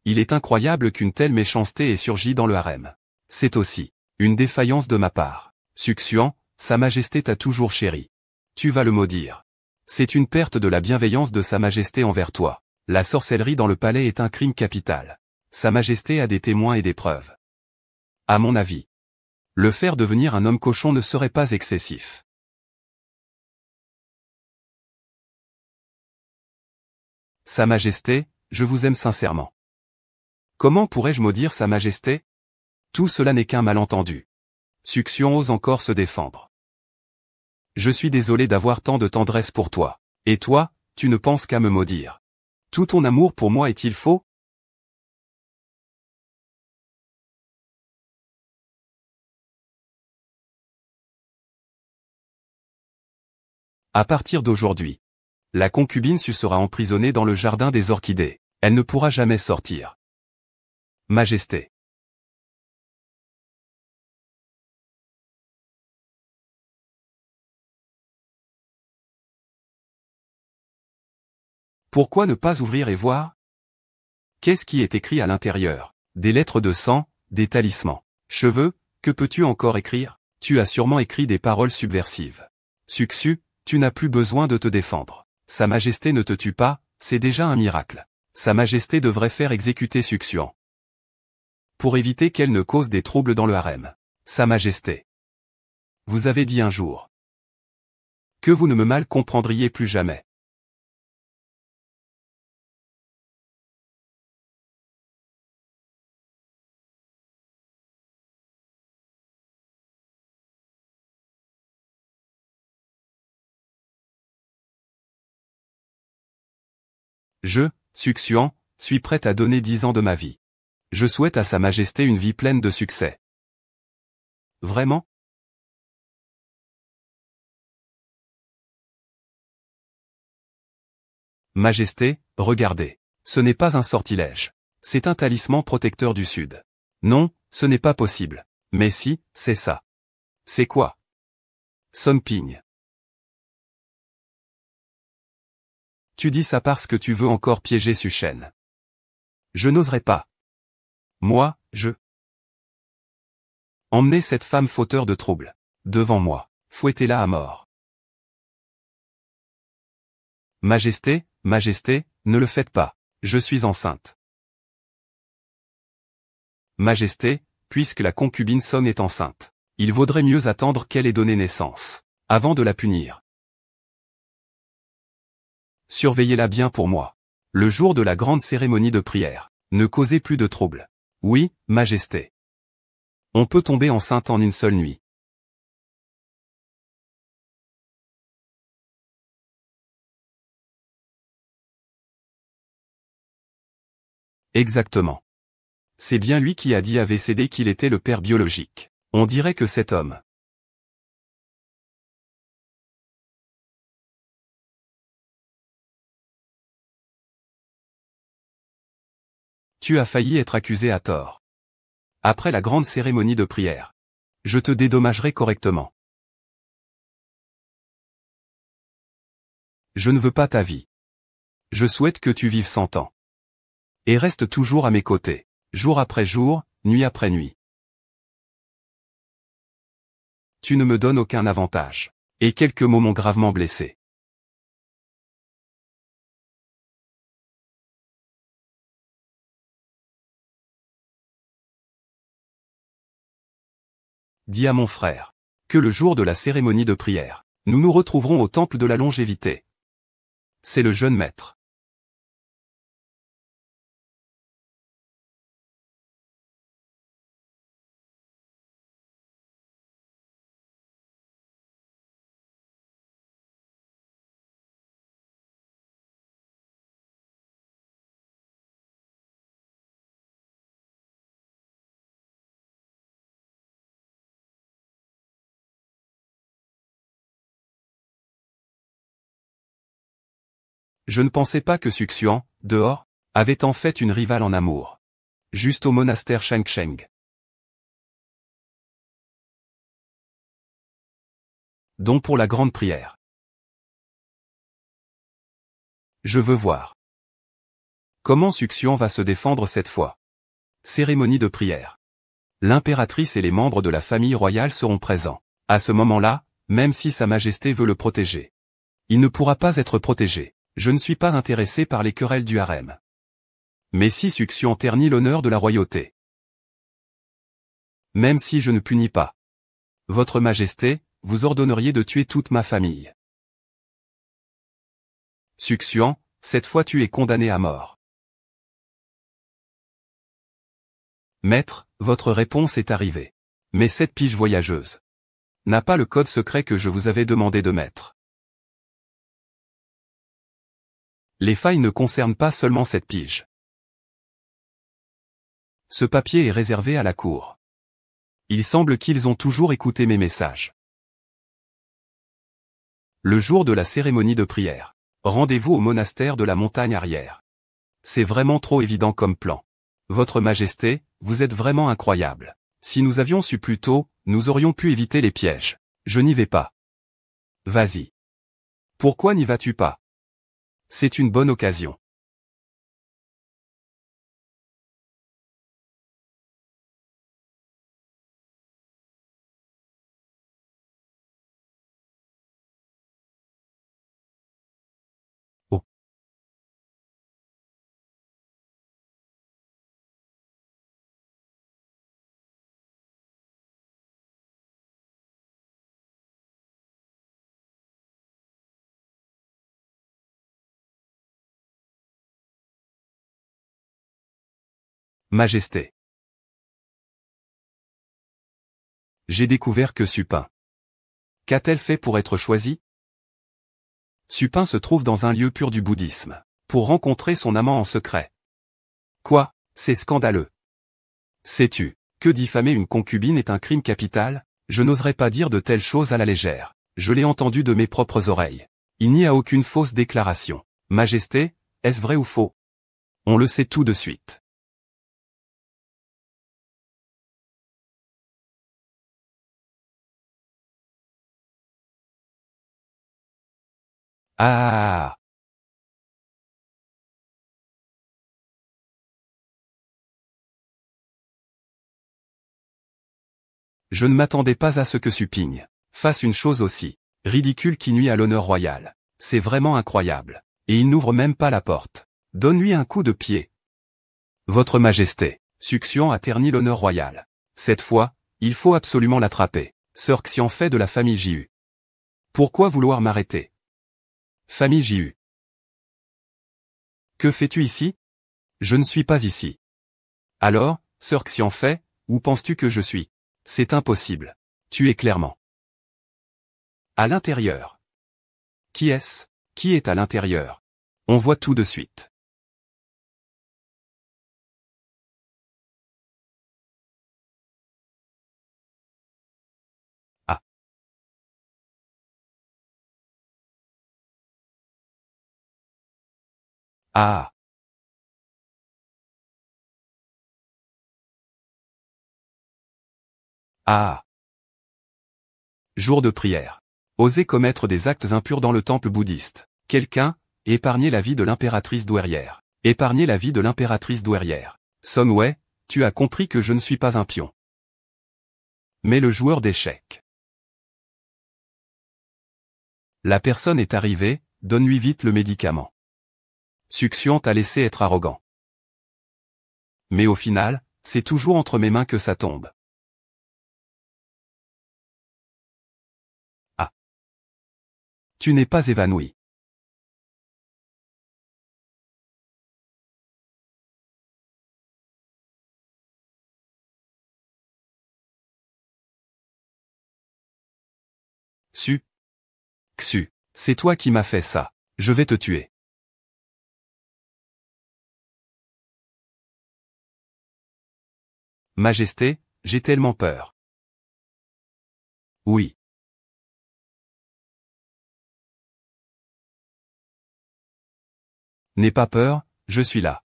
Il est incroyable qu'une telle méchanceté ait surgi dans le harem. C'est aussi une défaillance de ma part. Succion, Sa Majesté t'a toujours chéri. Tu vas le maudire. C'est une perte de la bienveillance de Sa Majesté envers toi. La sorcellerie dans le palais est un crime capital. Sa Majesté a des témoins et des preuves. À mon avis, le faire devenir un homme cochon ne serait pas excessif. Sa Majesté, je vous aime sincèrement. Comment pourrais-je maudire Sa Majesté? Tout cela n'est qu'un malentendu. Succion ose encore se défendre. Je suis désolé d'avoir tant de tendresse pour toi. Et toi, tu ne penses qu'à me maudire. Tout ton amour pour moi est-il faux? À partir d'aujourd'hui, la concubine sera emprisonnée dans le jardin des orchidées. Elle ne pourra jamais sortir. Majesté. Pourquoi ne pas ouvrir et voir? Qu'est-ce qui est écrit à l'intérieur? Des lettres de sang, des talismans. Cheveux, que peux-tu encore écrire? Tu as sûrement écrit des paroles subversives. Succu, tu n'as plus besoin de te défendre. Sa Majesté ne te tue pas, c'est déjà un miracle. Sa Majesté devrait faire exécuter Succion. Pour éviter qu'elle ne cause des troubles dans le harem. Sa Majesté. Vous avez dit un jour que vous ne me mal comprendriez plus jamais. Je, Succion, suis prête à donner 10 ans de ma vie. Je souhaite à Sa Majesté une vie pleine de succès. Vraiment? Majesté, regardez. Ce n'est pas un sortilège. C'est un talisman protecteur du Sud. Non, ce n'est pas possible. Mais si, c'est ça. C'est quoi? Song Ping. Tu dis ça parce que tu veux encore piéger Su Shen. Je n'oserais pas. Moi, je... Emmenez cette femme fauteur de troubles. Devant moi. Fouettez-la à mort. Majesté, Majesté, ne le faites pas. Je suis enceinte. Majesté, puisque la concubine Song est enceinte, il vaudrait mieux attendre qu'elle ait donné naissance, avant de la punir. Surveillez-la bien pour moi. Le jour de la grande cérémonie de prière, ne causez plus de troubles. Oui, Majesté. On peut tomber enceinte en une seule nuit. Exactement. C'est bien lui qui a dit à VCD qu'il était le père biologique. On dirait que cet homme. Tu as failli être accusé à tort. Après la grande cérémonie de prière. Je te dédommagerai correctement. Je ne veux pas ta vie. Je souhaite que tu vives 100 ans. Et reste toujours à mes côtés, jour après jour, nuit après nuit. Tu ne me donnes aucun avantage. Et quelques mots m'ont gravement blessé. Dis à mon frère que le jour de la cérémonie de prière, nous nous retrouverons au temple de la longévité. C'est le jeune maître. Je ne pensais pas que Suxuan, dehors, avait en fait une rivale en amour. Juste au monastère Shengsheng. Donc pour la grande prière. Je veux voir. Comment Suxuan va se défendre cette fois? Cérémonie de prière. L'impératrice et les membres de la famille royale seront présents. À ce moment-là, même si Sa Majesté veut le protéger, il ne pourra pas être protégé. Je ne suis pas intéressé par les querelles du harem. Mais si Suxuan ternit l'honneur de la royauté, même si je ne punis pas, Votre Majesté, vous ordonneriez de tuer toute ma famille. Suxuan, cette fois tu es condamné à mort. Maître, votre réponse est arrivée. Mais cette pige voyageuse n'a pas le code secret que je vous avais demandé de mettre. Les failles ne concernent pas seulement cette pige. Ce papier est réservé à la cour. Il semble qu'ils ont toujours écouté mes messages. Le jour de la cérémonie de prière. Rendez-vous au monastère de la montagne arrière. C'est vraiment trop évident comme plan. Votre Majesté, vous êtes vraiment incroyable. Si nous avions su plus tôt, nous aurions pu éviter les pièges. Je n'y vais pas. Vas-y. Pourquoi n'y vas-tu pas? C'est une bonne occasion. Oh. Majesté. J'ai découvert que Supin. Qu'a-t-elle fait pour être choisie? Supin se trouve dans un lieu pur du bouddhisme, pour rencontrer son amant en secret. Quoi? C'est scandaleux. Sais-tu que diffamer une concubine est un crime capital? Je n'oserais pas dire de telles choses à la légère. Je l'ai entendu de mes propres oreilles. Il n'y a aucune fausse déclaration. Majesté, est-ce vrai ou faux? On le sait tout de suite. Ah. Je ne m'attendais pas à ce que Suppigne fasse une chose aussi ridicule qui nuit à l'honneur royal. C'est vraiment incroyable. Et il n'ouvre même pas la porte. Donne-lui un coup de pied. Votre Majesté, Succion a terni l'honneur royal. Cette fois, il faut absolument l'attraper. Sir Xianfei de la famille Jiu. Pourquoi vouloir m'arrêter? Famille Jiu. Que fais-tu ici? Je ne suis pas ici. Alors, Sir Xianfei, où penses-tu que je suis? C'est impossible. Tu es clairement à l'intérieur. Qui est-ce? Qui est à l'intérieur? On voit tout de suite. Ah. Ah. Ah. Jour de prière. Oser commettre des actes impurs dans le temple bouddhiste. Quelqu'un, épargner la vie de l'impératrice douairière. Épargner la vie de l'impératrice douairière. Sun Wei, tu as compris que je ne suis pas un pion. Mais le joueur d'échecs. La personne est arrivée, donne-lui vite le médicament. Succion t'a laissé être arrogant. Mais au final, c'est toujours entre mes mains que ça tombe. Ah. Tu n'es pas évanoui. Xu, c'est toi qui m'as fait ça. Je vais te tuer. Majesté, j'ai tellement peur. Oui. N'aie pas peur, je suis là.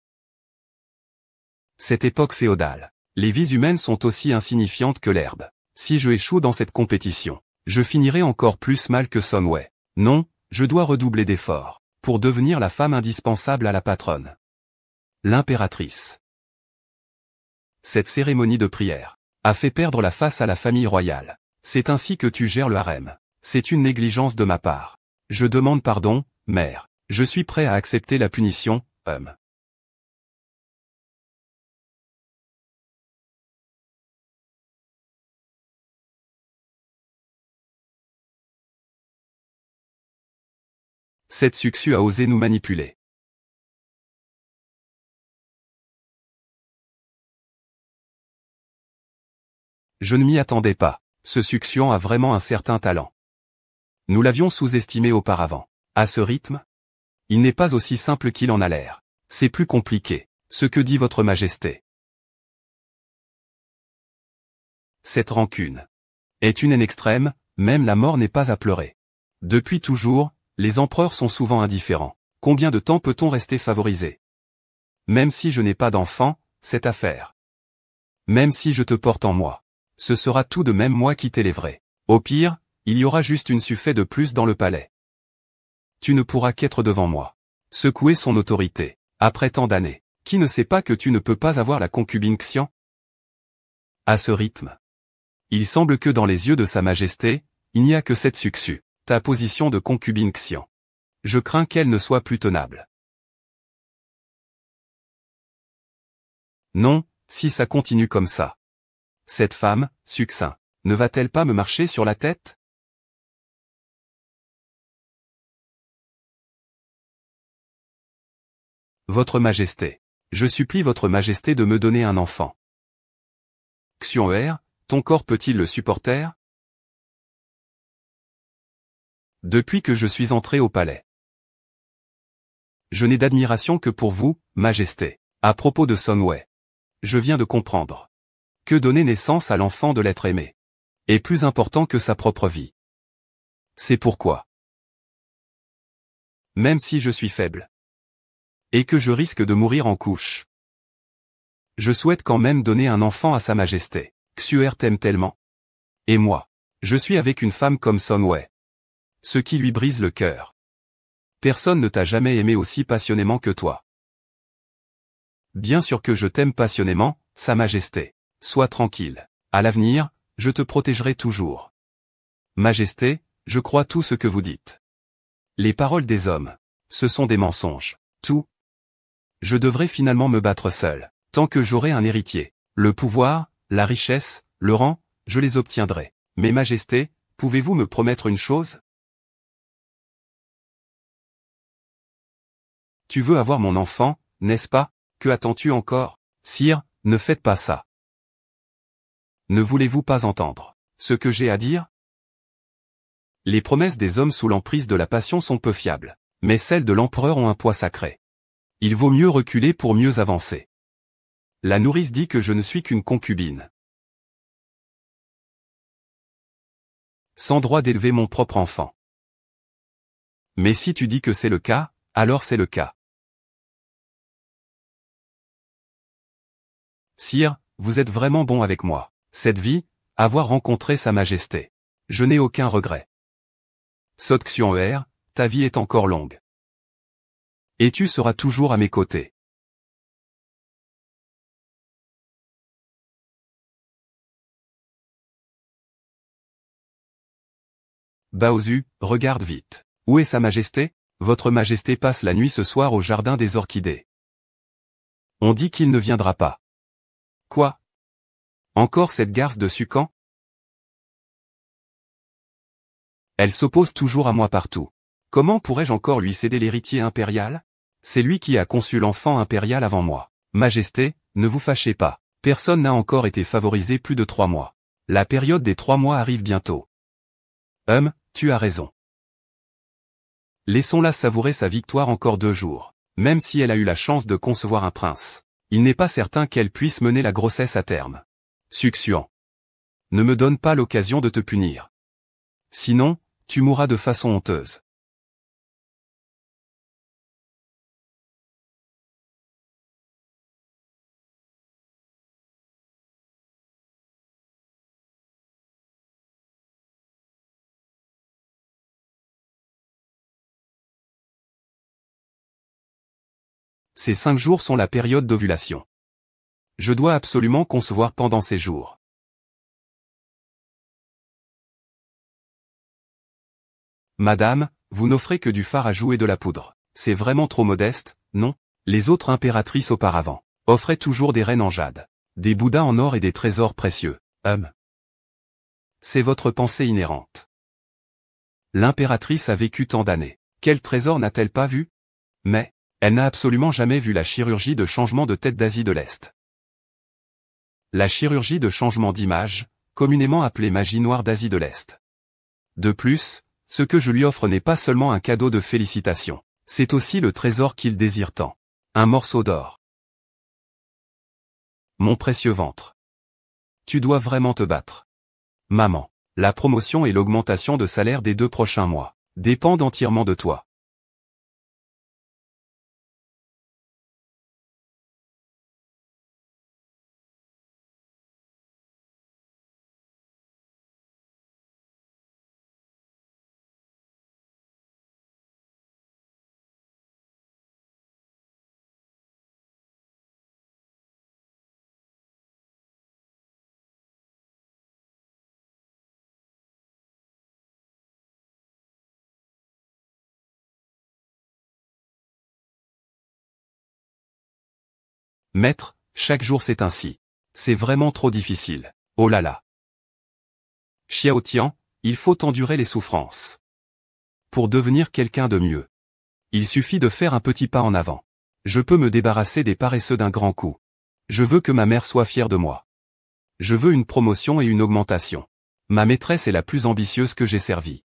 Cette époque féodale. Les vies humaines sont aussi insignifiantes que l'herbe. Si je échoue dans cette compétition, je finirai encore plus mal que Sun Wei. Non, je dois redoubler d'efforts pour devenir la femme indispensable à la patronne. L'impératrice. Cette cérémonie de prière a fait perdre la face à la famille royale. C'est ainsi que tu gères le harem. C'est une négligence de ma part. Je demande pardon, mère. Je suis prêt à accepter la punition, homme. Cette Succion a osé nous manipuler. Je ne m'y attendais pas. Ce Succion a vraiment un certain talent. Nous l'avions sous-estimé auparavant. À ce rythme, il n'est pas aussi simple qu'il en a l'air. C'est plus compliqué. Ce que dit votre Majesté. Cette rancune est une haine extrême, même la mort n'est pas à pleurer. Depuis toujours, les empereurs sont souvent indifférents. Combien de temps peut-on rester favorisé? Même si je n'ai pas d'enfant, cette affaire. Même si je te porte en moi, ce sera tout de même moi qui t'élèverai. Au pire, il y aura juste une suffet de plus dans le palais. Tu ne pourras qu'être devant moi. Secouer son autorité, après tant d'années. Qui ne sait pas que tu ne peux pas avoir la concubine Xian? À ce rythme. Il semble que dans les yeux de Sa Majesté, il n'y a que cette Succion, ta position de concubine Xian. Je crains qu'elle ne soit plus tenable. Non, si ça continue comme ça. Cette femme, Succinct, ne va-t-elle pas me marcher sur la tête? Votre Majesté. Je supplie votre Majesté de me donner un enfant. Xuan'er, ton corps peut-il le supporter? Depuis que je suis entré au palais, je n'ai d'admiration que pour vous, Majesté. À propos de Sun Wei, je viens de comprendre que donner naissance à l'enfant de l'être aimé est plus important que sa propre vie. C'est pourquoi, même si je suis faible, et que je risque de mourir en couche, je souhaite quand même donner un enfant à Sa Majesté. Xuer t'aime tellement. Et moi, je suis avec une femme comme Sun Wei. Ce qui lui brise le cœur. Personne ne t'a jamais aimé aussi passionnément que toi. Bien sûr que je t'aime passionnément, Sa Majesté. Sois tranquille. À l'avenir, je te protégerai toujours. Majesté, je crois tout ce que vous dites. Les paroles des hommes, ce sont des mensonges. Tout. Je devrais finalement me battre seul. Tant que j'aurai un héritier. Le pouvoir, la richesse, le rang, je les obtiendrai. Mais Majesté, pouvez-vous me promettre une chose? Tu veux avoir mon enfant, n'est-ce pas? Que attends-tu encore? Sire, ne faites pas ça. Ne voulez-vous pas entendre ce que j'ai à dire? Les promesses des hommes sous l'emprise de la passion sont peu fiables, mais celles de l'empereur ont un poids sacré. Il vaut mieux reculer pour mieux avancer. La nourrice dit que je ne suis qu'une concubine. Sans droit d'élever mon propre enfant. Mais si tu dis que c'est le cas, alors c'est le cas. Sire, vous êtes vraiment bon avec moi. Cette vie, avoir rencontré Sa Majesté. Je n'ai aucun regret. Sotxion ta vie est encore longue. Et tu seras toujours à mes côtés. Baozu, regarde vite. Où est Sa Majesté? Votre Majesté passe la nuit ce soir au jardin des orchidées. On dit qu'il ne viendra pas. Quoi? Encore cette garce de Sucan? Elle s'oppose toujours à moi partout. Comment pourrais-je encore lui céder l'héritier impérial? C'est lui qui a conçu l'enfant impérial avant moi. Majesté, ne vous fâchez pas. Personne n'a encore été favorisé plus de 3 mois. La période des 3 mois arrive bientôt. Tu as raison. Laissons-la savourer sa victoire encore 2 jours. Même si elle a eu la chance de concevoir un prince, il n'est pas certain qu'elle puisse mener la grossesse à terme. Succion. Ne me donne pas l'occasion de te punir. Sinon, tu mourras de façon honteuse. Ces 5 jours sont la période d'ovulation. Je dois absolument concevoir pendant ces jours. Madame, vous n'offrez que du fard à jouer de la poudre. C'est vraiment trop modeste, non? Les autres impératrices auparavant offraient toujours des reines en jade, des bouddhas en or et des trésors précieux. C'est votre pensée inhérente. L'impératrice a vécu tant d'années. Quel trésor n'a-t-elle pas vu? Mais, elle n'a absolument jamais vu la chirurgie de changement de tête d'Asie de l'Est. La chirurgie de changement d'image, communément appelée magie noire d'Asie de l'Est. De plus, ce que je lui offre n'est pas seulement un cadeau de félicitations, c'est aussi le trésor qu'il désire tant. Un morceau d'or. Mon précieux ventre. Tu dois vraiment te battre. Maman, la promotion et l'augmentation de salaire des 2 prochains mois dépendent entièrement de toi. Maître, chaque jour c'est ainsi. C'est vraiment trop difficile. Oh là là. Xiao Tian, il faut endurer les souffrances. Pour devenir quelqu'un de mieux. Il suffit de faire un petit pas en avant. Je peux me débarrasser des paresseux d'un grand coup. Je veux que ma mère soit fière de moi. Je veux une promotion et une augmentation. Ma maîtresse est la plus ambitieuse que j'ai servie.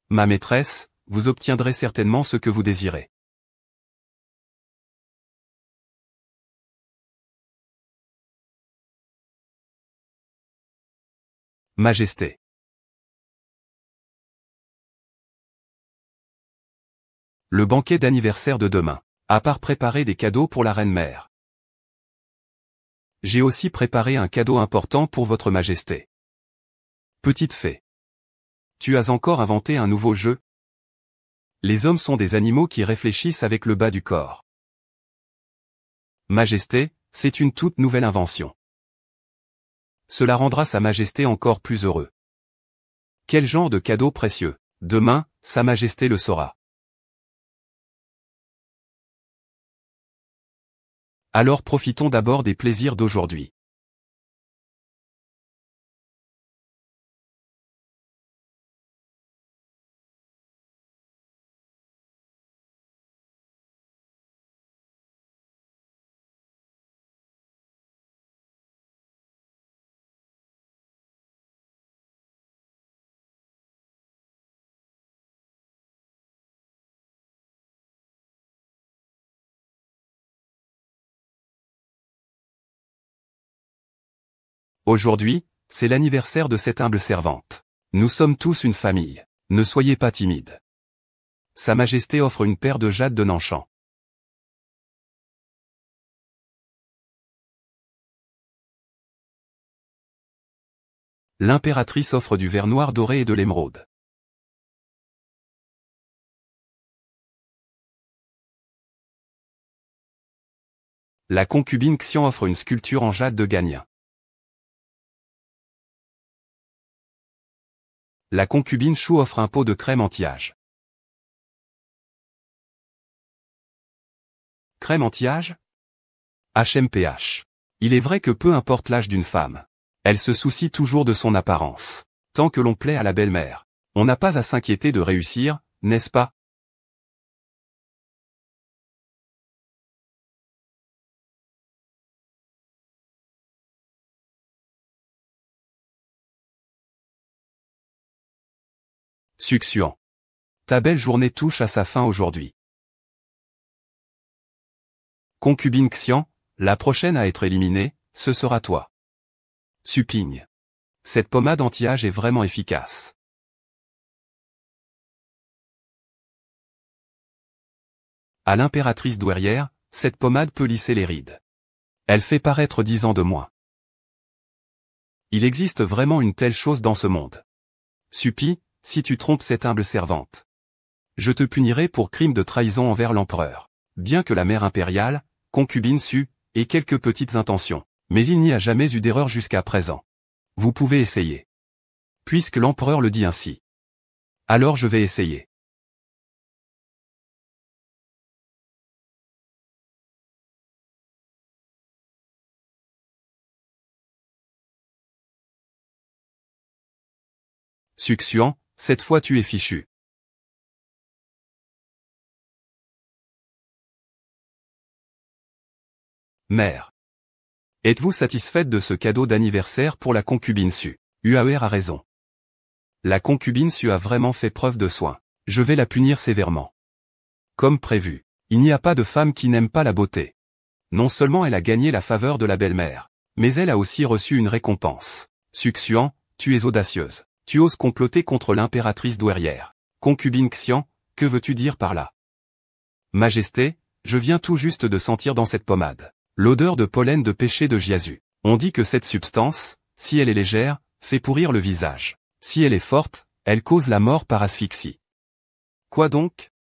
Ma maîtresse, vous obtiendrez certainement ce que vous désirez. Majesté. Le banquet d'anniversaire de demain. À part préparer des cadeaux pour la reine-mère. J'ai aussi préparé un cadeau important pour votre majesté. Petite fée. Tu as encore inventé un nouveau jeu? Les hommes sont des animaux qui réfléchissent avec le bas du corps. Majesté, c'est une toute nouvelle invention. Cela rendra Sa Majesté encore plus heureux. Quel genre de cadeau précieux. Demain, Sa Majesté le saura. Alors profitons d'abord des plaisirs d'aujourd'hui. Aujourd'hui, c'est l'anniversaire de cette humble servante. Nous sommes tous une famille. Ne soyez pas timides. Sa Majesté offre une paire de jade de Nanshan. L'impératrice offre du verre noir doré et de l'émeraude. La concubine Xian offre une sculpture en jade de Gagnin. La concubine Shu offre un pot de crème anti-âge. Crème anti-âge? HMPH. Il est vrai que peu importe l'âge d'une femme, elle se soucie toujours de son apparence. Tant que l'on plaît à la belle-mère, on n'a pas à s'inquiéter de réussir, n'est-ce pas? Succion. Ta belle journée touche à sa fin aujourd'hui. Concubine Xian, la prochaine à être éliminée, ce sera toi. Supigne. Cette pommade anti-âge est vraiment efficace. À l'impératrice douairière, cette pommade peut lisser les rides. Elle fait paraître 10 ans de moins. Il existe vraiment une telle chose dans ce monde. Supi, si tu trompes cette humble servante, je te punirai pour crime de trahison envers l'empereur. Bien que la mère impériale, concubine Su, ait quelques petites intentions, mais il n'y a jamais eu d'erreur jusqu'à présent. Vous pouvez essayer. Puisque l'empereur le dit ainsi. Alors je vais essayer. Succion, cette fois tu es fichu. Mère. Êtes-vous satisfaite de ce cadeau d'anniversaire pour la concubine Su? Uaer a raison. La concubine Su a vraiment fait preuve de soin. Je vais la punir sévèrement. Comme prévu. Il n'y a pas de femme qui n'aime pas la beauté. Non seulement elle a gagné la faveur de la belle-mère, mais elle a aussi reçu une récompense. Succion, tu es audacieuse. Tu oses comploter contre l'impératrice douairière. Concubine Xian, que veux-tu dire par là? Majesté, je viens tout juste de sentir dans cette pommade l'odeur de pollen de pêcher de Jiazu. On dit que cette substance, si elle est légère, fait pourrir le visage. Si elle est forte, elle cause la mort par asphyxie. Quoi donc?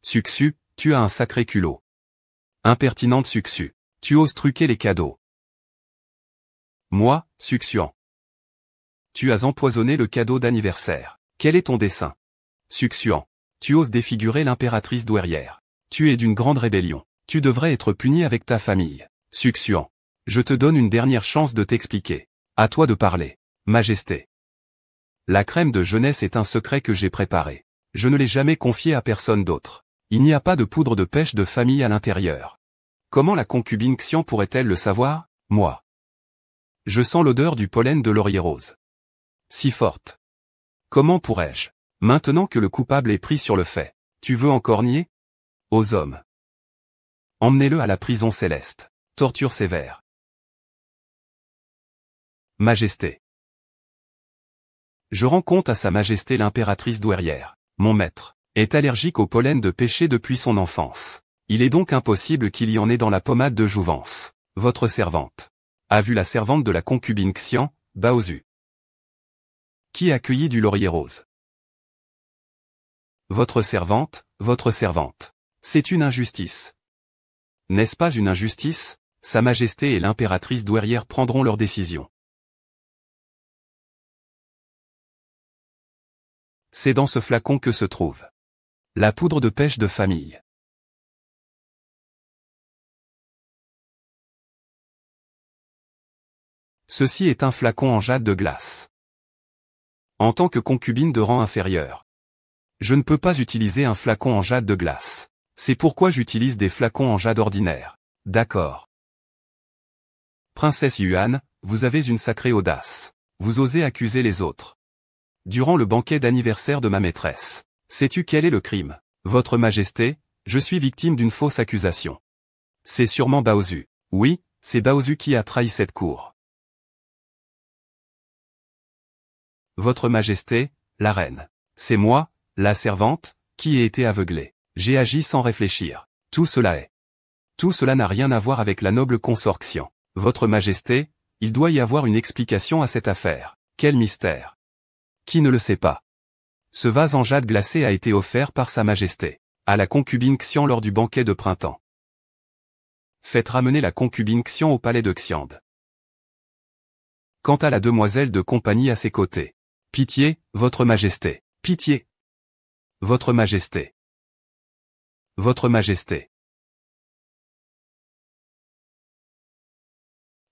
Succu, tu as un sacré culot. Impertinente Succu. Tu oses truquer les cadeaux. Moi, Succion. Tu as empoisonné le cadeau d'anniversaire. Quel est ton dessein? Succion. Tu oses défigurer l'impératrice douairière. Tu es d'une grande rébellion. Tu devrais être puni avec ta famille. Succion. Je te donne une dernière chance de t'expliquer. À toi de parler. Majesté. La crème de jeunesse est un secret que j'ai préparé. Je ne l'ai jamais confié à personne d'autre. Il n'y a pas de poudre de pêche de famille à l'intérieur. Comment la concubine Xian pourrait-elle le savoir? Moi. Je sens l'odeur du pollen de laurier rose. Si forte. Comment pourrais-je? Maintenant que le coupable est pris sur le fait. Tu veux encore nier? Aux hommes. Emmenez-le à la prison céleste. Torture sévère. Majesté. Je rends compte à Sa Majesté l'impératrice douairière. Mon maître est allergique au pollen de pêcher depuis son enfance. Il est donc impossible qu'il y en ait dans la pommade de jouvence. Votre servante a vu la servante de la concubine Xian, Baozu, qui accueillit du laurier rose. Votre servante, votre servante. C'est une injustice. N'est-ce pas une injustice? Sa Majesté et l'impératrice douairière prendront leur décision. C'est dans ce flacon que se trouve la poudre de pêche de famille. Ceci est un flacon en jade de glace. En tant que concubine de rang inférieur, je ne peux pas utiliser un flacon en jade de glace. C'est pourquoi j'utilise des flacons en jade ordinaire. D'accord. Princesse Yuan, vous avez une sacrée audace. Vous osez accuser les autres. Durant le banquet d'anniversaire de ma maîtresse. Sais-tu quel est le crime? Votre Majesté, je suis victime d'une fausse accusation. C'est sûrement Baozu. Oui, c'est Baozu qui a trahi cette cour. Votre Majesté, la reine. C'est moi, la servante, qui ai été aveuglée. J'ai agi sans réfléchir. Tout cela n'a rien à voir avec la noble consorction. Votre Majesté, il doit y avoir une explication à cette affaire. Quel mystère? Qui ne le sait pas? Ce vase en jade glacé a été offert par Sa Majesté à la concubine Xian lors du banquet de printemps. Faites ramener la concubine Xian au palais de Xiand. Quant à la demoiselle de compagnie à ses côtés. Pitié, Votre Majesté. Pitié. Votre Majesté. Votre Majesté.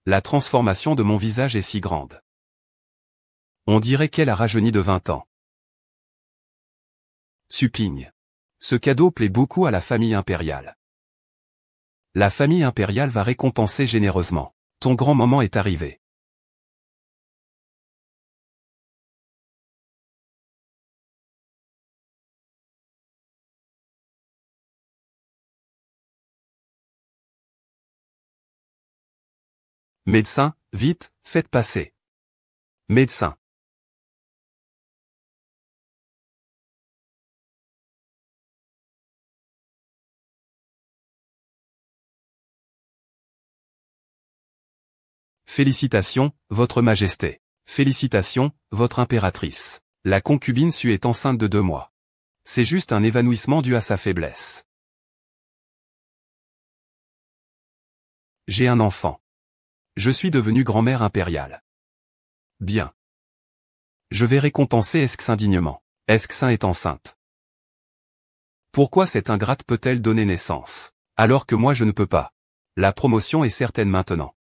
La transformation de mon visage est si grande. On dirait qu'elle a rajeuni de 20 ans. Supigne. Ce cadeau plaît beaucoup à la famille impériale. La famille impériale va récompenser généreusement. Ton grand moment est arrivé. Médecin, vite, faites passer. Médecin. Félicitations, Votre Majesté. Félicitations, Votre Impératrice. La concubine Su est enceinte de 2 mois. C'est juste un évanouissement dû à sa faiblesse. J'ai un enfant. Je suis devenue grand-mère impériale. Bien. Je vais récompenser Esxin dignement. Esxin est enceinte. Pourquoi cette ingrate peut-elle donner naissance, alors que moi je ne peux pas? La promotion est certaine maintenant.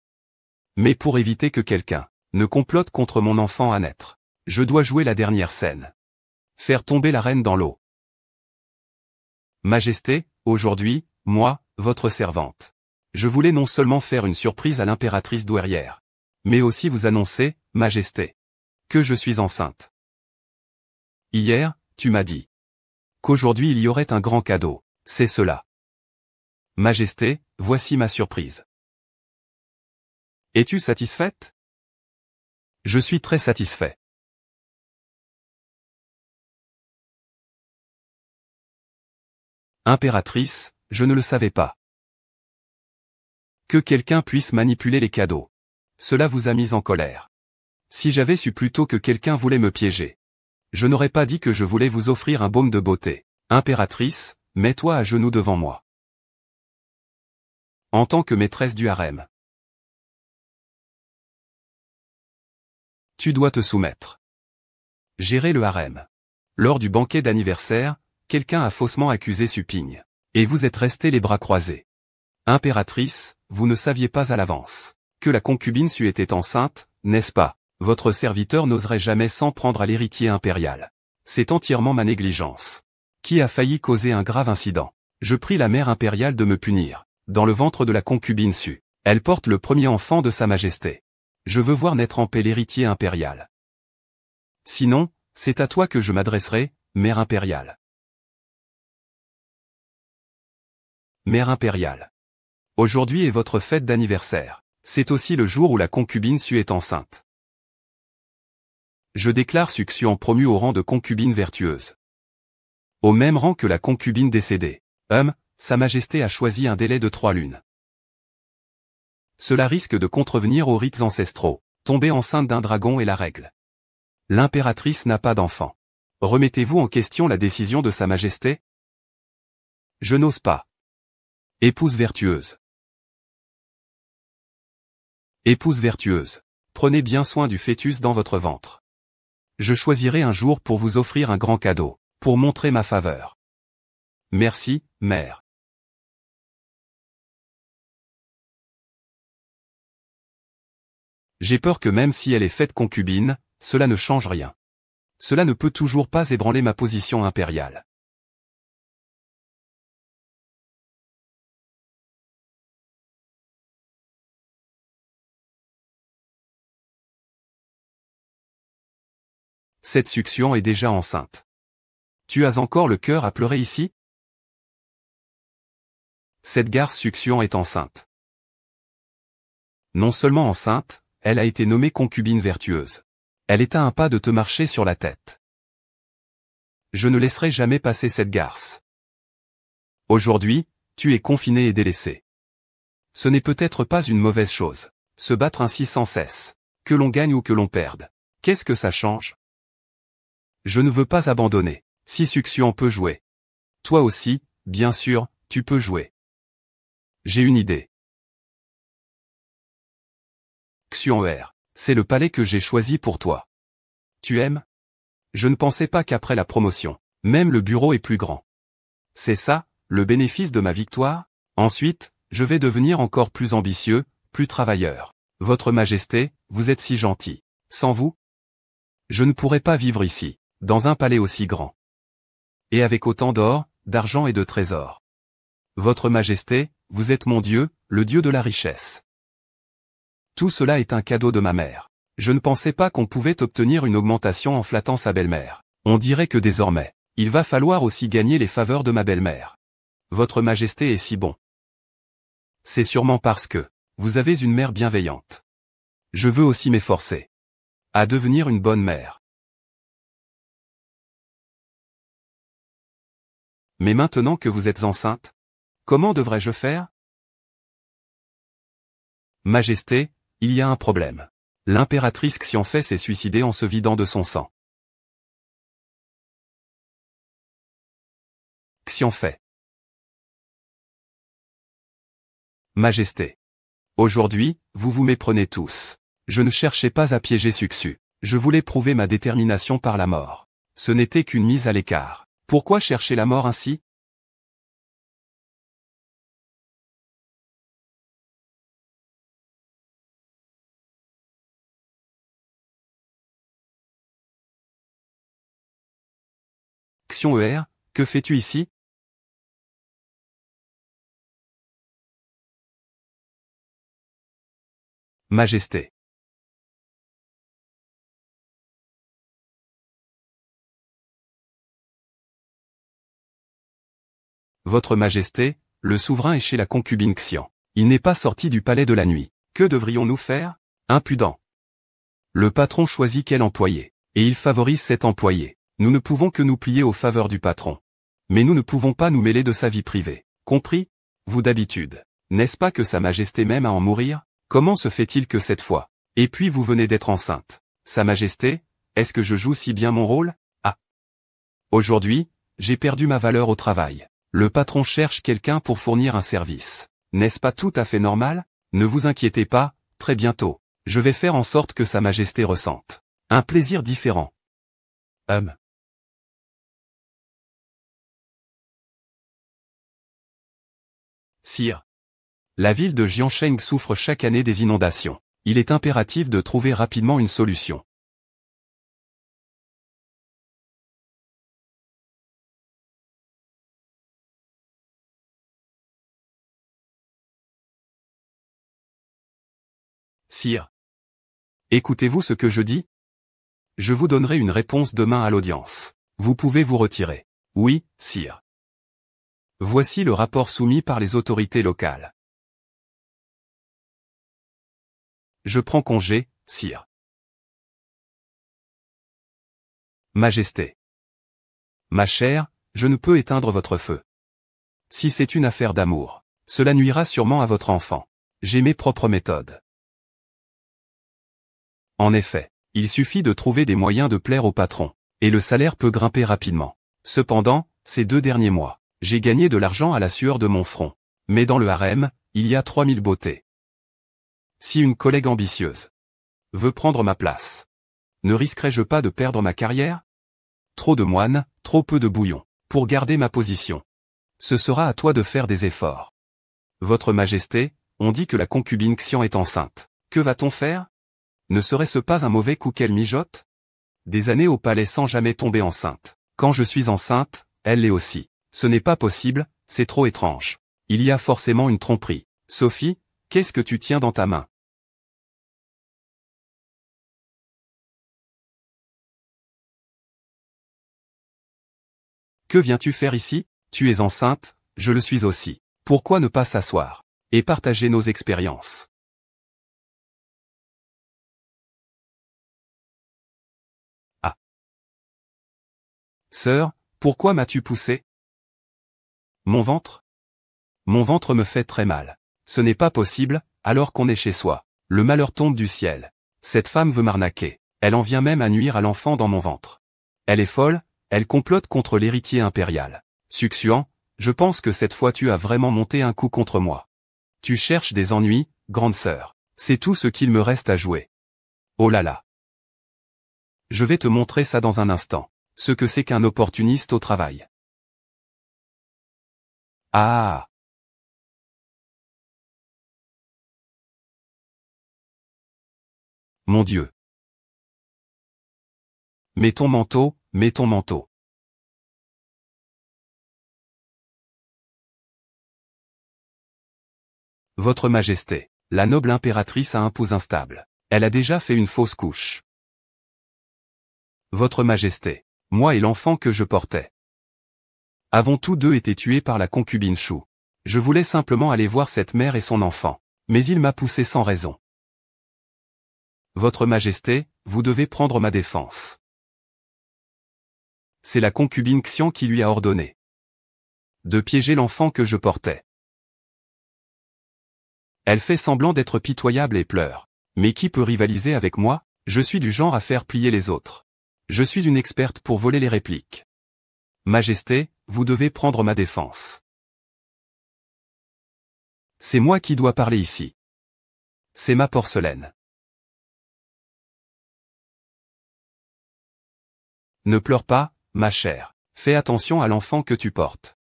Mais pour éviter que quelqu'un ne complote contre mon enfant à naître, je dois jouer la dernière scène. Faire tomber la reine dans l'eau. Majesté, aujourd'hui, moi, votre servante. Je voulais non seulement faire une surprise à l'impératrice douairière, mais aussi vous annoncer, Majesté, que je suis enceinte. Hier, tu m'as dit qu'aujourd'hui il y aurait un grand cadeau, c'est cela. Majesté, voici ma surprise. Es-tu satisfaite? Je suis très satisfait. Impératrice, je ne le savais pas. Que quelqu'un puisse manipuler les cadeaux. Cela vous a mis en colère. Si j'avais su plus tôt que quelqu'un voulait me piéger, je n'aurais pas dit que je voulais vous offrir un baume de beauté. Impératrice, mets-toi à genoux devant moi. En tant que maîtresse du harem, tu dois te soumettre. Gérer le harem. Lors du banquet d'anniversaire, quelqu'un a faussement accusé Supigne. Et vous êtes restés les bras croisés. Impératrice, vous ne saviez pas à l'avance que la concubine Su était enceinte, n'est-ce pas? Votre serviteur n'oserait jamais s'en prendre à l'héritier impérial. C'est entièrement ma négligence qui a failli causer un grave incident. Je prie la mère impériale de me punir. Dans le ventre de la concubine Su, elle porte le premier enfant de Sa Majesté. Je veux voir naître en paix l'héritier impérial. Sinon, c'est à toi que je m'adresserai, mère impériale. Mère impériale. Aujourd'hui est votre fête d'anniversaire. C'est aussi le jour où la concubine Su est enceinte. Je déclare Suxian promu au rang de concubine vertueuse. Au même rang que la concubine décédée. Sa Majesté a choisi un délai de 3 lunes. Cela risque de contrevenir aux rites ancestraux. Tomber enceinte d'un dragon est la règle. L'impératrice n'a pas d'enfant. Remettez-vous en question la décision de Sa Majesté? Je n'ose pas. Épouse vertueuse. Épouse vertueuse. Prenez bien soin du fœtus dans votre ventre. Je choisirai un jour pour vous offrir un grand cadeau, pour montrer ma faveur. Merci, mère. J'ai peur que même si elle est faite concubine, cela ne change rien. Cela ne peut toujours pas ébranler ma position impériale. Cette succion est déjà enceinte. Tu as encore le cœur à pleurer ici? Cette garce succion est enceinte. Non seulement enceinte, elle a été nommée concubine vertueuse. Elle est à un pas de te marcher sur la tête. Je ne laisserai jamais passer cette garce. Aujourd'hui, tu es confiné et délaissé. Ce n'est peut-être pas une mauvaise chose. Se battre ainsi sans cesse. Que l'on gagne ou que l'on perde. Qu'est-ce que ça change? Je ne veux pas abandonner. Si succion peut jouer. Toi aussi, bien sûr, tu peux jouer. J'ai une idée. Xion-Er, c'est le palais que j'ai choisi pour toi. Tu aimes? Je ne pensais pas qu'après la promotion, même le bureau est plus grand. C'est ça, le bénéfice de ma victoire? Ensuite, je vais devenir encore plus ambitieux, plus travailleur. Votre Majesté, vous êtes si gentil. Sans vous, je ne pourrais pas vivre ici, dans un palais aussi grand. Et avec autant d'or, d'argent et de trésors. Votre Majesté, vous êtes mon Dieu, le Dieu de la richesse. Tout cela est un cadeau de ma mère. Je ne pensais pas qu'on pouvait obtenir une augmentation en flattant sa belle-mère. On dirait que désormais, il va falloir aussi gagner les faveurs de ma belle-mère. Votre Majesté est si bon. C'est sûrement parce que vous avez une mère bienveillante. Je veux aussi m'efforcer à devenir une bonne mère. Mais maintenant que vous êtes enceinte, comment devrais-je faire? Majesté, il y a un problème. L'impératrice Xianfei s'est suicidée en se vidant de son sang. Xianfei. Majesté. Aujourd'hui, vous vous méprenez tous. Je ne cherchais pas à piéger Suxu. Je voulais prouver ma détermination par la mort. Ce n'était qu'une mise à l'écart. Pourquoi chercher la mort ainsi? Xion-Er, que fais-tu ici? Majesté. Votre Majesté, le souverain est chez la concubine Xian. Il n'est pas sorti du palais de la nuit. Que devrions-nous faire? Impudent. Le patron choisit quel employé, et il favorise cet employé. Nous ne pouvons que nous plier aux faveurs du patron. Mais nous ne pouvons pas nous mêler de sa vie privée. Compris? Vous d'habitude. N'est-ce pas que Sa Majesté m'aime à en mourir? Comment se fait-il que cette fois? Et puis vous venez d'être enceinte. Sa Majesté, est-ce que je joue si bien mon rôle? Ah. Aujourd'hui, j'ai perdu ma valeur au travail. Le patron cherche quelqu'un pour fournir un service. N'est-ce pas tout à fait normal? Ne vous inquiétez pas, très bientôt, je vais faire en sorte que Sa Majesté ressente un plaisir différent. Sire. La ville de Jiansheng souffre chaque année des inondations. Il est impératif de trouver rapidement une solution. Sire. Écoutez-vous ce que je dis? Je vous donnerai une réponse demain à l'audience. Vous pouvez vous retirer. Oui, sire. Voici le rapport soumis par les autorités locales. Je prends congé, sire. Majesté. Ma chère, je ne peux éteindre votre feu. Si c'est une affaire d'amour, cela nuira sûrement à votre enfant. J'ai mes propres méthodes. En effet, il suffit de trouver des moyens de plaire au patron, et le salaire peut grimper rapidement. Cependant, ces 2 derniers mois, j'ai gagné de l'argent à la sueur de mon front. Mais dans le harem, il y a 3000 beautés. Si une collègue ambitieuse veut prendre ma place, ne risquerai-je pas de perdre ma carrière? Trop de moines, trop peu de bouillon. Pour garder ma position, ce sera à toi de faire des efforts. Votre Majesté, on dit que la concubine Xian est enceinte. Que va-t-on faire? Ne serait-ce pas un mauvais coup qu'elle mijote? Des années au palais sans jamais tomber enceinte. Quand je suis enceinte, elle l'est aussi. Ce n'est pas possible, c'est trop étrange. Il y a forcément une tromperie. Sophie, qu'est-ce que tu tiens dans ta main? Que viens-tu faire ici? Tu es enceinte, je le suis aussi. Pourquoi ne pas s'asseoir et partager nos expériences? Ah. Sœur, pourquoi m'as-tu poussé? Mon ventre? Mon ventre me fait très mal. Ce n'est pas possible, alors qu'on est chez soi. Le malheur tombe du ciel. Cette femme veut m'arnaquer. Elle en vient même à nuire à l'enfant dans mon ventre. Elle est folle, elle complote contre l'héritier impérial. Suxuan, je pense que cette fois tu as vraiment monté un coup contre moi. Tu cherches des ennuis, grande sœur. C'est tout ce qu'il me reste à jouer. Oh là là. Je vais te montrer ça dans un instant. Ce que c'est qu'un opportuniste au travail. Ah. Mon Dieu. Mets ton manteau, mets ton manteau. Votre Majesté, la noble impératrice a un pouls instable. Elle a déjà fait une fausse couche. Votre Majesté, moi et l'enfant que je portais avons tous deux été tués par la concubine Shu. Je voulais simplement aller voir cette mère et son enfant, mais il m'a poussé sans raison. Votre Majesté, vous devez prendre ma défense. C'est la concubine Xian qui lui a ordonné de piéger l'enfant que je portais. Elle fait semblant d'être pitoyable et pleure. Mais qui peut rivaliser avec moi? Je suis du genre à faire plier les autres. Je suis une experte pour voler les répliques. Majesté, vous devez prendre ma défense. C'est moi qui dois parler ici. C'est ma porcelaine. Ne pleure pas, ma chère. Fais attention à l'enfant que tu portes.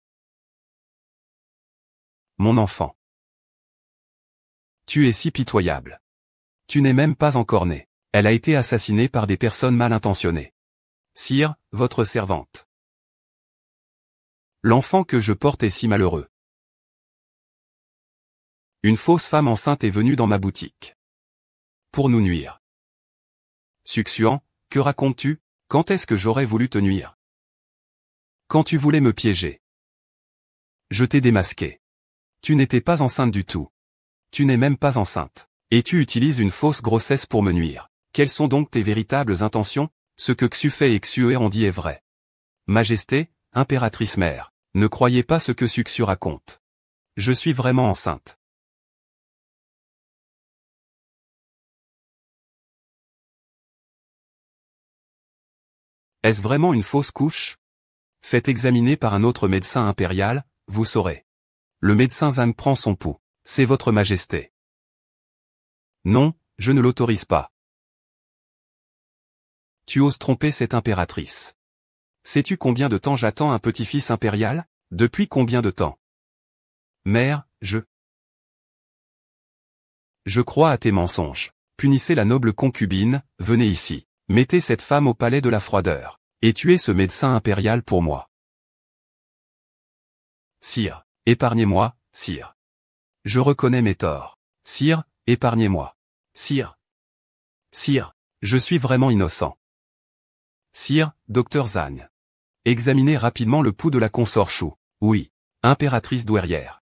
Mon enfant. Tu es si pitoyable. Tu n'es même pas encore né. Elle a été assassinée par des personnes mal intentionnées. Sire, votre servante. L'enfant que je porte est si malheureux. Une fausse femme enceinte est venue dans ma boutique. Pour nous nuire. Suxuan, que racontes-tu? Quand est-ce que j'aurais voulu te nuire? Quand tu voulais me piéger. Je t'ai démasqué. Tu n'étais pas enceinte du tout. Tu n'es même pas enceinte. Et tu utilises une fausse grossesse pour me nuire. Quelles sont donc tes véritables intentions? Ce que Xufei et Xue ont dit est vrai. Majesté, impératrice mère, ne croyez pas ce que Suxu raconte. Je suis vraiment enceinte. Est-ce vraiment une fausse couche? Faites examiner par un autre médecin impérial, vous saurez. Le médecin Zhang prend son pouls. C'est votre Majesté. Non, je ne l'autorise pas. Tu oses tromper cette impératrice. Sais-tu combien de temps j'attends un petit-fils impérial? Depuis combien de temps? Mère, je crois à tes mensonges. Punissez la noble concubine, venez ici. Mettez cette femme au palais de la froideur. Et tuez ce médecin impérial pour moi. Sire, épargnez-moi, sire. Je reconnais mes torts. Sire, épargnez-moi. Sire. Sire, je suis vraiment innocent. Sire, docteur Zhang. Examinez rapidement le pouls de la consort Shu. Oui. Impératrice douairière.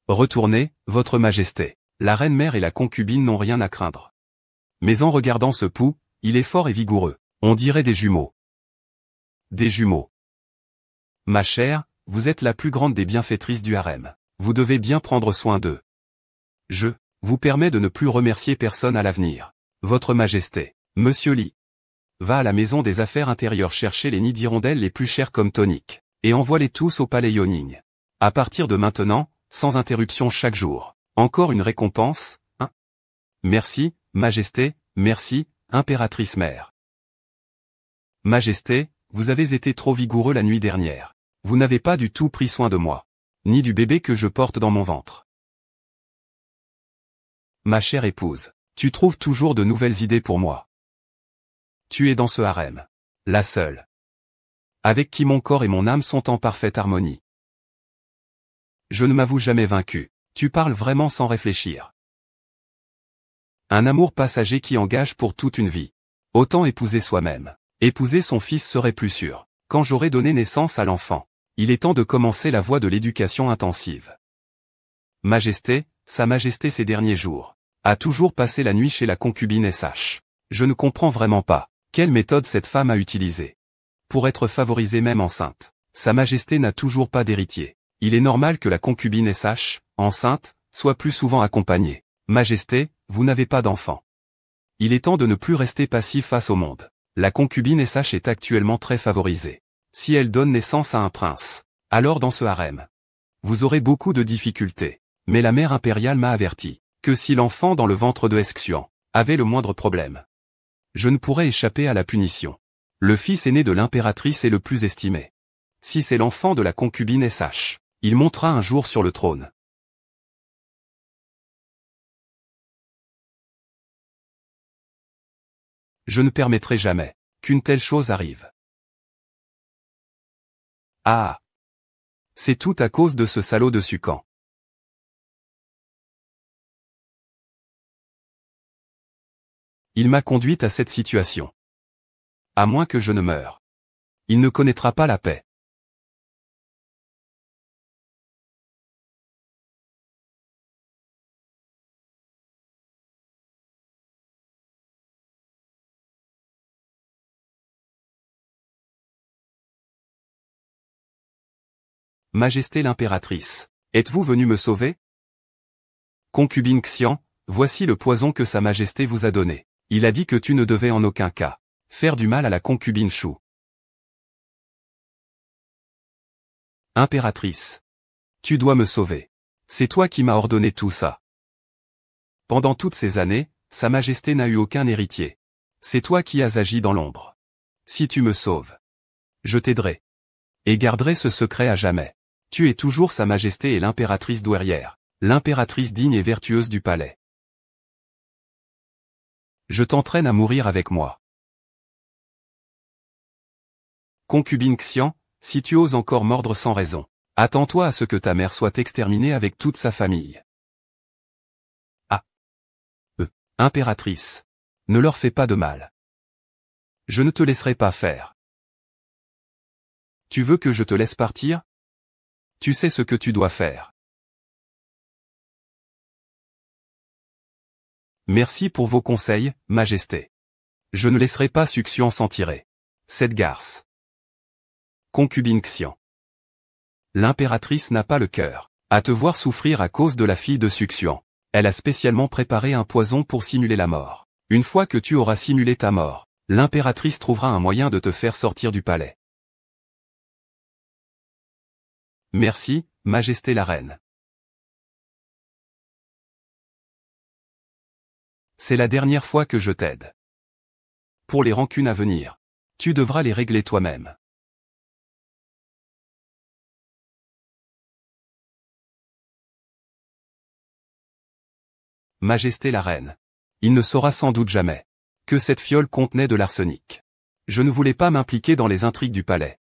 Retournez, votre Majesté. La reine-mère et la concubine n'ont rien à craindre. Mais en regardant ce pouls, il est fort et vigoureux. On dirait des jumeaux. Des jumeaux. Ma chère, vous êtes la plus grande des bienfaitrices du harem. Vous devez bien prendre soin d'eux. Je vous permets de ne plus remercier personne à l'avenir. Votre Majesté, Monsieur Li, va à la maison des affaires intérieures chercher les nids d'hirondelles les plus chers comme tonique, et envoie-les tous au palais Yoning. À partir de maintenant, sans interruption chaque jour. Encore une récompense, hein? Merci, Majesté, merci, impératrice mère. Majesté, vous avez été trop vigoureux la nuit dernière. Vous n'avez pas du tout pris soin de moi, ni du bébé que je porte dans mon ventre. Ma chère épouse, tu trouves toujours de nouvelles idées pour moi. Tu es dans ce harem, la seule, avec qui mon corps et mon âme sont en parfaite harmonie. Je ne m'avoue jamais vaincu, tu parles vraiment sans réfléchir. Un amour passager qui engage pour toute une vie. Autant épouser soi-même. Épouser son fils serait plus sûr. Quand j'aurai donné naissance à l'enfant, il est temps de commencer la voie de l'éducation intensive. Majesté, Sa Majesté ces derniers jours, a toujours passé la nuit chez la concubine SH. Je ne comprends vraiment pas, quelle méthode cette femme a utilisée. Pour être favorisée même enceinte, Sa Majesté n'a toujours pas d'héritier. Il est normal que la concubine SH, enceinte, soit plus souvent accompagnée. Majesté, vous n'avez pas d'enfant. Il est temps de ne plus rester passif face au monde. La concubine SH est actuellement très favorisée. Si elle donne naissance à un prince, alors dans ce harem, vous aurez beaucoup de difficultés. Mais la mère impériale m'a averti que si l'enfant dans le ventre de Xuan avait le moindre problème, je ne pourrais échapper à la punition. Le fils aîné de l'impératrice est le plus estimé. Si c'est l'enfant de la concubine SH, il montera un jour sur le trône. Je ne permettrai jamais qu'une telle chose arrive. Ah! C'est tout à cause de ce salaud de Sukan. Il m'a conduite à cette situation. À moins que je ne meure. Il ne connaîtra pas la paix. Majesté l'impératrice, êtes-vous venue me sauver? Concubine Xian, voici le poison que Sa Majesté vous a donné. Il a dit que tu ne devais en aucun cas faire du mal à la concubine Shu. Impératrice, tu dois me sauver. C'est toi qui m'as ordonné tout ça. Pendant toutes ces années, Sa Majesté n'a eu aucun héritier. C'est toi qui as agi dans l'ombre. Si tu me sauves, je t'aiderai. Et garderai ce secret à jamais. Tu es toujours Sa Majesté et l'impératrice douairière, l'impératrice digne et vertueuse du palais. Je t'entraîne à mourir avec moi. Concubine Xian, si tu oses encore mordre sans raison, attends-toi à ce que ta mère soit exterminée avec toute sa famille. Ah! Impératrice, ne leur fais pas de mal. Je ne te laisserai pas faire. Tu veux que je te laisse partir? Tu sais ce que tu dois faire. Merci pour vos conseils, Majesté. Je ne laisserai pas Suxian s'en tirer. Cette garce. Concubine Xian. L'impératrice n'a pas le cœur à te voir souffrir à cause de la fille de Suxian. Elle a spécialement préparé un poison pour simuler la mort. Une fois que tu auras simulé ta mort, l'impératrice trouvera un moyen de te faire sortir du palais. Merci, Majesté la reine. C'est la dernière fois que je t'aide. Pour les rancunes à venir, tu devras les régler toi-même. Majesté la reine. Il ne saura sans doute jamais que cette fiole contenait de l'arsenic. Je ne voulais pas m'impliquer dans les intrigues du palais.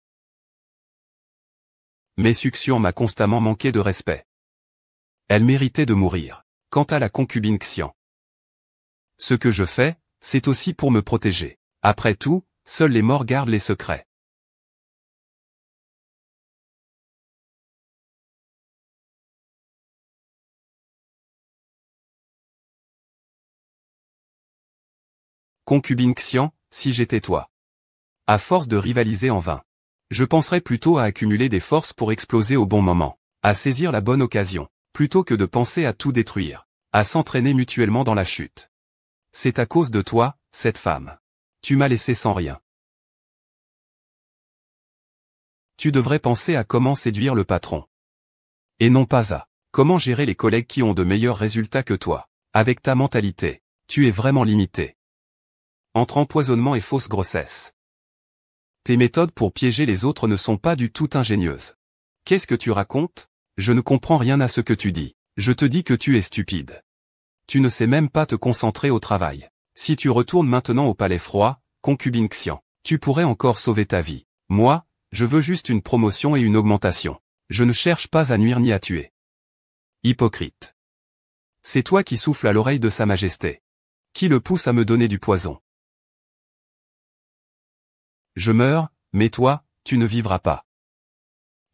Mais Suxian m'a constamment manqué de respect. Elle méritait de mourir. Quant à la concubine Xian, ce que je fais, c'est aussi pour me protéger. Après tout, seuls les morts gardent les secrets. Concubine Xian, si j'étais toi. À force de rivaliser en vain, je penserais plutôt à accumuler des forces pour exploser au bon moment, à saisir la bonne occasion, plutôt que de penser à tout détruire, à s'entraîner mutuellement dans la chute. C'est à cause de toi, cette femme. Tu m'as laissé sans rien. Tu devrais penser à comment séduire le patron. Et non pas à comment gérer les collègues qui ont de meilleurs résultats que toi. Avec ta mentalité, tu es vraiment limité. Entre empoisonnement et fausse grossesse. Tes méthodes pour piéger les autres ne sont pas du tout ingénieuses. Qu'est-ce que tu racontes? Je ne comprends rien à ce que tu dis. Je te dis que tu es stupide. Tu ne sais même pas te concentrer au travail. Si tu retournes maintenant au palais froid, concubine Xian, tu pourrais encore sauver ta vie. Moi, je veux juste une promotion et une augmentation. Je ne cherche pas à nuire ni à tuer. Hypocrite. C'est toi qui souffles à l'oreille de Sa Majesté. Qui le pousse à me donner du poison? Je meurs, mais toi, tu ne vivras pas.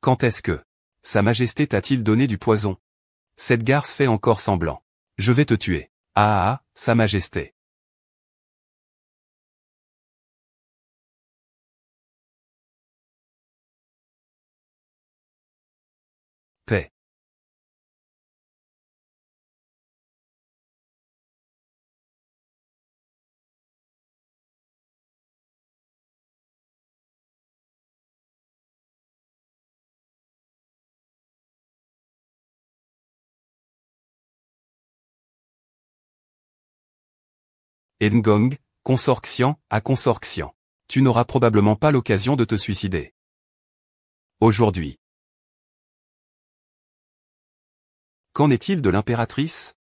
Quand est-ce que Sa Majesté t'a-t-il donné du poison? Cette garce fait encore semblant. Je vais te tuer. Ah, Sa Majesté. Paix. Edngong, consorxian, à consorxian. Tu n'auras probablement pas l'occasion de te suicider. Aujourd'hui. Qu'en est-il de l'impératrice?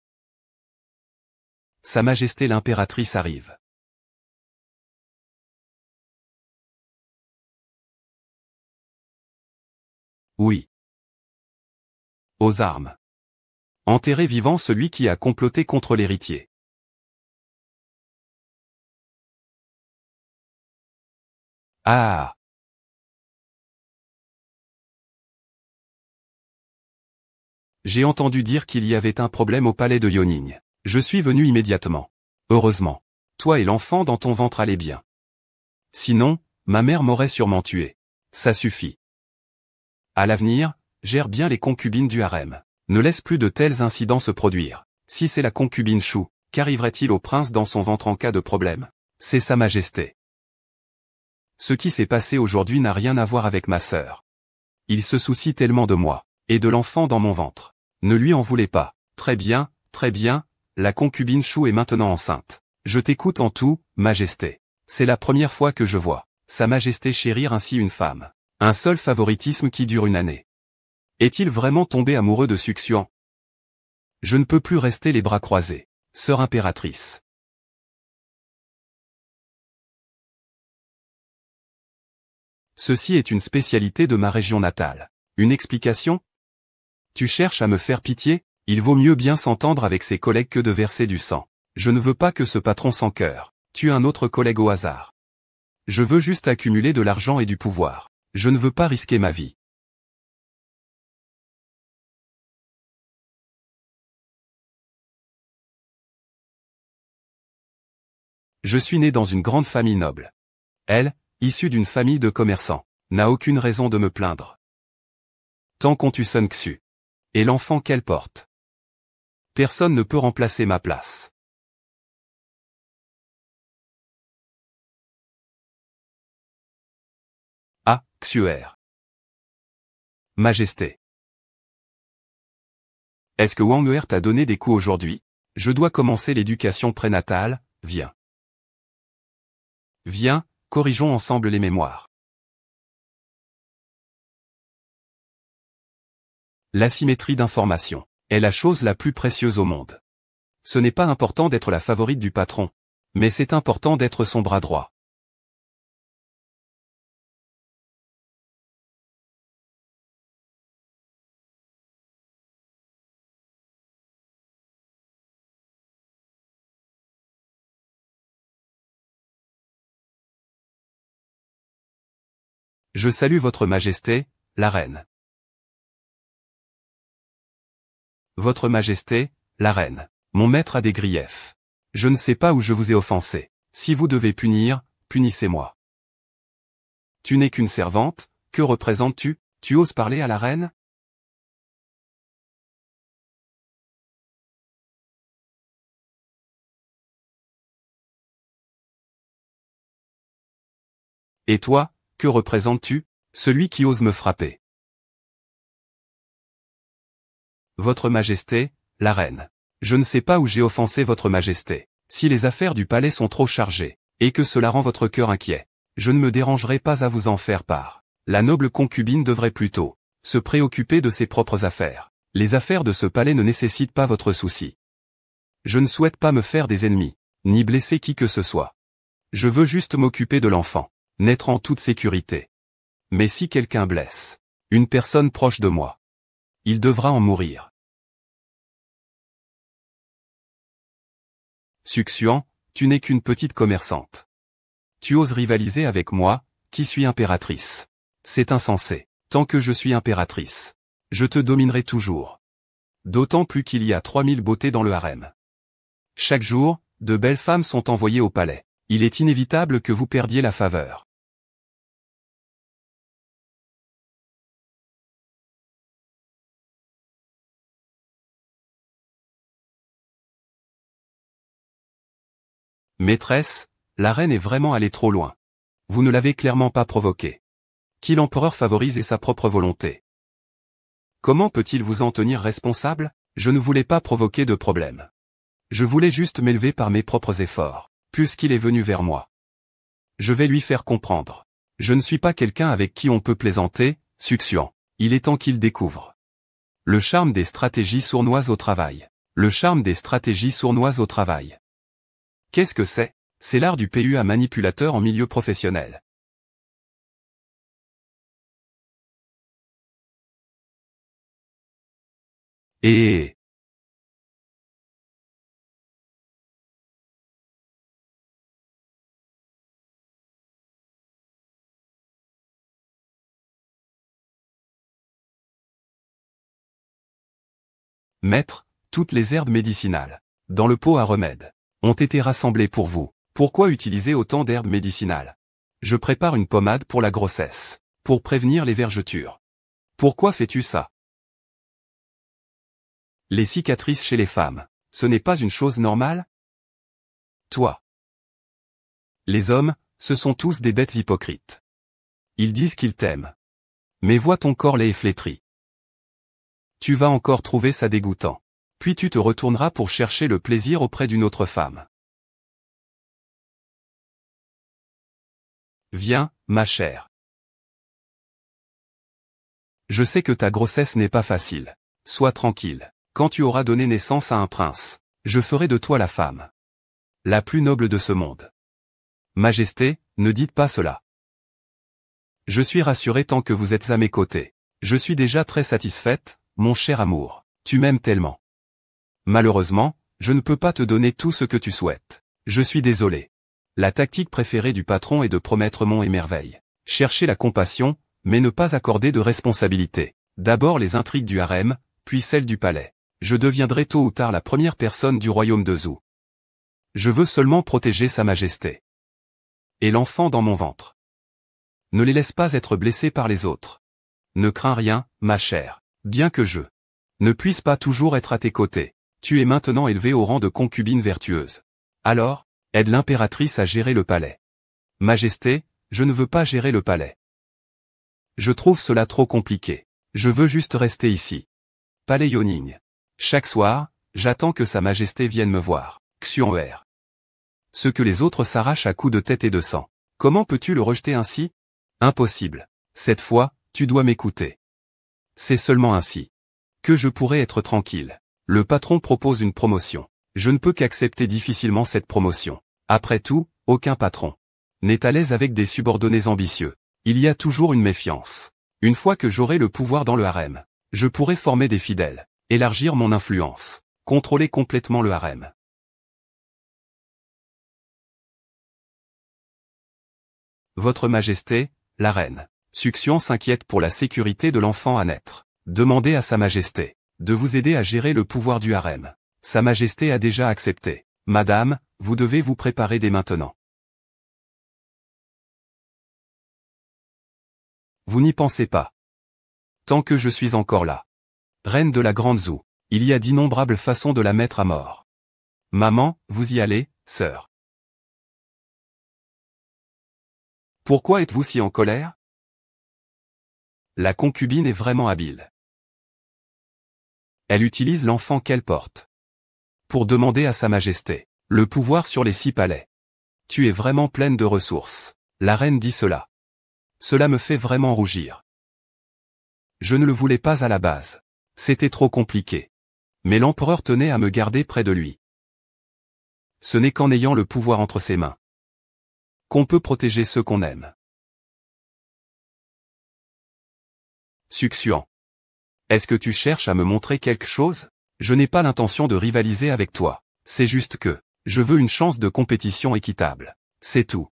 Sa Majesté l'impératrice arrive. Oui. Aux armes. Enterrez vivant celui qui a comploté contre l'héritier. Ah. J'ai entendu dire qu'il y avait un problème au palais de Yoning. Je suis venu immédiatement. Heureusement. Toi et l'enfant dans ton ventre allaient bien. Sinon, ma mère m'aurait sûrement tué. Ça suffit. À l'avenir, gère bien les concubines du harem. Ne laisse plus de tels incidents se produire. Si c'est la concubine Chou, qu'arriverait-il au prince dans son ventre en cas de problème? C'est Sa Majesté. Ce qui s'est passé aujourd'hui n'a rien à voir avec ma sœur. Il se soucie tellement de moi, et de l'enfant dans mon ventre. Ne lui en voulez pas. Très bien, la concubine Chou est maintenant enceinte. Je t'écoute en tout, Majesté. C'est la première fois que je vois Sa Majesté chérir ainsi une femme. Un seul favoritisme qui dure une année. Est-il vraiment tombé amoureux de Suxian? Je ne peux plus rester les bras croisés. Sœur impératrice. Ceci est une spécialité de ma région natale. Une explication? Tu cherches à me faire pitié? Il vaut mieux bien s'entendre avec ses collègues que de verser du sang. Je ne veux pas que ce patron sans cœur tue un autre collègue au hasard. Je veux juste accumuler de l'argent et du pouvoir. Je ne veux pas risquer ma vie. Je suis né dans une grande famille noble. Elle, issue d'une famille de commerçants, n'a aucune raison de me plaindre. Tant qu'on tue Sun Xu. Et l'enfant qu'elle porte. Personne ne peut remplacer ma place. Ah, Xuer. Majesté. Est-ce que Wang Er t'a donné des coups aujourd'hui? Je dois commencer l'éducation prénatale, viens. Viens, corrigeons ensemble les mémoires. L'asymétrie d'information est la chose la plus précieuse au monde. Ce n'est pas important d'être la favorite du patron, mais c'est important d'être son bras droit. Je salue votre majesté, la reine. Votre majesté, la reine. Mon maître a des griefs. Je ne sais pas où je vous ai offensé. Si vous devez punir, punissez-moi. Tu n'es qu'une servante, que représentes-tu? Tu oses parler à la reine? Et toi, que représentes-tu? Celui qui ose me frapper. Votre Majesté, la reine. Je ne sais pas où j'ai offensé votre Majesté. Si les affaires du palais sont trop chargées, et que cela rend votre cœur inquiet, je ne me dérangerai pas à vous en faire part. La noble concubine devrait plutôt se préoccuper de ses propres affaires. Les affaires de ce palais ne nécessitent pas votre souci. Je ne souhaite pas me faire des ennemis, ni blesser qui que ce soit. Je veux juste m'occuper de l'enfant, naître en toute sécurité. Mais si quelqu'un blesse une personne proche de moi, il devra en mourir. Succion, tu n'es qu'une petite commerçante. Tu oses rivaliser avec moi, qui suis impératrice. C'est insensé. Tant que je suis impératrice, je te dominerai toujours. D'autant plus qu'il y a 3000 beautés dans le harem. Chaque jour, de belles femmes sont envoyées au palais. Il est inévitable que vous perdiez la faveur. Maîtresse, la reine est vraiment allée trop loin. Vous ne l'avez clairement pas provoquée. Qui l'empereur favorise et sa propre volonté. Comment peut-il vous en tenir responsable? Je ne voulais pas provoquer de problème. Je voulais juste m'élever par mes propres efforts, puisqu'il est venu vers moi. Je vais lui faire comprendre. Je ne suis pas quelqu'un avec qui on peut plaisanter, Succion. Il est temps qu'il découvre. Le charme des stratégies sournoises au travail. Le charme des stratégies sournoises au travail. Qu'est-ce que c'est? C'est l'art du PUA manipulateur en milieu professionnel. Et maître, toutes les herbes médicinales, dans le pot à remède, ont été rassemblées pour vous. Pourquoi utiliser autant d'herbes médicinales? Je prépare une pommade pour la grossesse, pour prévenir les vergetures. Pourquoi fais-tu ça? Les cicatrices chez les femmes, ce n'est pas une chose normale? Toi. Les hommes, ce sont tous des bêtes hypocrites. Ils disent qu'ils t'aiment. Mais vois ton corps laid et flétri. Tu vas encore trouver ça dégoûtant. Puis tu te retourneras pour chercher le plaisir auprès d'une autre femme. Viens, ma chère. Je sais que ta grossesse n'est pas facile. Sois tranquille. Quand tu auras donné naissance à un prince, je ferai de toi la femme la plus noble de ce monde. Majesté, ne dites pas cela. Je suis rassuré tant que vous êtes à mes côtés. Je suis déjà très satisfaite, mon cher amour. Tu m'aimes tellement. Malheureusement, je ne peux pas te donner tout ce que tu souhaites. Je suis désolé. La tactique préférée du patron est de promettre monts et merveilles. Chercher la compassion, mais ne pas accorder de responsabilité. D'abord les intrigues du harem, puis celles du palais. Je deviendrai tôt ou tard la première personne du royaume de Zhou. Je veux seulement protéger sa majesté. Et l'enfant dans mon ventre. Ne les laisse pas être blessés par les autres. Ne crains rien, ma chère. Bien que je ne puisse pas toujours être à tes côtés, tu es maintenant élevée au rang de concubine vertueuse. Alors, aide l'impératrice à gérer le palais. Majesté, je ne veux pas gérer le palais. Je trouve cela trop compliqué. Je veux juste rester ici. Palais Yoning. Chaque soir, j'attends que sa majesté vienne me voir. Xuan'er. Ce que les autres s'arrachent à coups de tête et de sang. Comment peux-tu le rejeter ainsi? Impossible. Cette fois, tu dois m'écouter. C'est seulement ainsi que je pourrai être tranquille. Le patron propose une promotion. Je ne peux qu'accepter difficilement cette promotion. Après tout, aucun patron n'est à l'aise avec des subordonnés ambitieux. Il y a toujours une méfiance. Une fois que j'aurai le pouvoir dans le harem, je pourrai former des fidèles, élargir mon influence, contrôler complètement le harem. Votre Majesté, la reine. Succion s'inquiète pour la sécurité de l'enfant à naître. Demandez à Sa Majesté de vous aider à gérer le pouvoir du harem. Sa Majesté a déjà accepté. Madame, vous devez vous préparer dès maintenant. Vous n'y pensez pas. Tant que je suis encore là. Reine de la Grande Zhou, il y a d'innombrables façons de la mettre à mort. Maman, vous y allez, sœur. Pourquoi êtes-vous si en colère? La concubine est vraiment habile. Elle utilise l'enfant qu'elle porte pour demander à Sa Majesté le pouvoir sur les 6 palais. Tu es vraiment pleine de ressources. La reine dit cela. Cela me fait vraiment rougir. Je ne le voulais pas à la base. C'était trop compliqué. Mais l'empereur tenait à me garder près de lui. Ce n'est qu'en ayant le pouvoir entre ses mains qu'on peut protéger ceux qu'on aime. Succion. Est-ce que tu cherches à me montrer quelque chose? Je n'ai pas l'intention de rivaliser avec toi. C'est juste que je veux une chance de compétition équitable. C'est tout.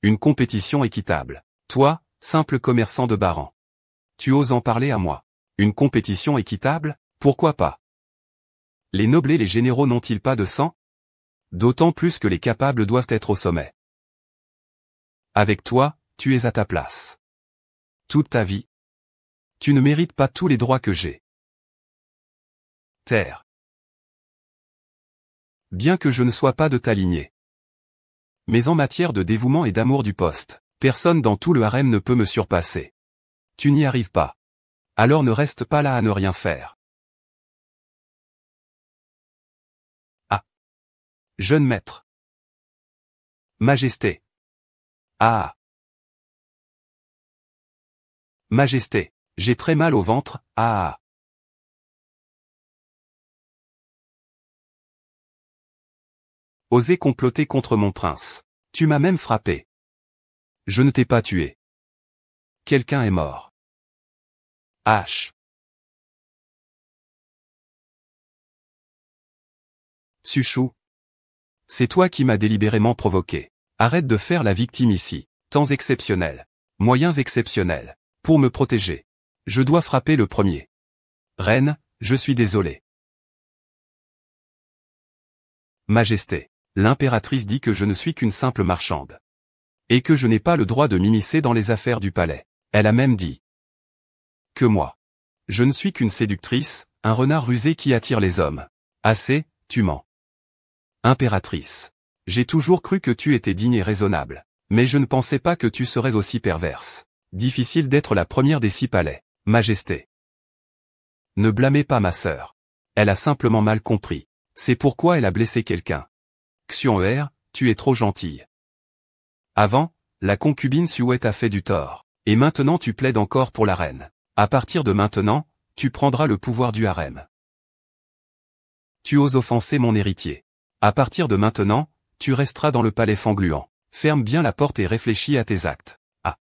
Une compétition équitable. Toi, simple commerçant de Baran. Tu oses en parler à moi. Une compétition équitable? Pourquoi pas? Les nobles et les généraux n'ont-ils pas de sang? D'autant plus que les capables doivent être au sommet. Avec toi, tu es à ta place. Toute ta vie. Tu ne mérites pas tous les droits que j'ai. Terre. Bien que je ne sois pas de ta lignée. Mais en matière de dévouement et d'amour du poste, personne dans tout le harem ne peut me surpasser. Tu n'y arrives pas. Alors ne reste pas là à ne rien faire. Ah. Jeune maître. Majesté. Ah. Majesté, j'ai très mal au ventre, ah. Osez comploter contre mon prince. Tu m'as même frappé. Je ne t'ai pas tué. Quelqu'un est mort. H. Suchou. C'est toi qui m'as délibérément provoqué. Arrête de faire la victime ici. Temps exceptionnels. Moyens exceptionnels. Pour me protéger. Je dois frapper le premier. Reine, je suis désolé. Majesté. L'impératrice dit que je ne suis qu'une simple marchande. Et que je n'ai pas le droit de m'immiscer dans les affaires du palais. Elle a même dit que moi. Je ne suis qu'une séductrice, un renard rusé qui attire les hommes. Assez, tu mens. Impératrice. J'ai toujours cru que tu étais digne et raisonnable. Mais je ne pensais pas que tu serais aussi perverse. Difficile d'être la première des 6 palais. Majesté. Ne blâmez pas ma sœur. Elle a simplement mal compris. C'est pourquoi elle a blessé quelqu'un. Xuan'er, tu es trop gentille. Avant, la concubine Suet a fait du tort. Et maintenant tu plaides encore pour la reine. À partir de maintenant, tu prendras le pouvoir du harem. Tu oses offenser mon héritier. À partir de maintenant, tu resteras dans le palais Fangluant. Ferme bien la porte et réfléchis à tes actes. Ah.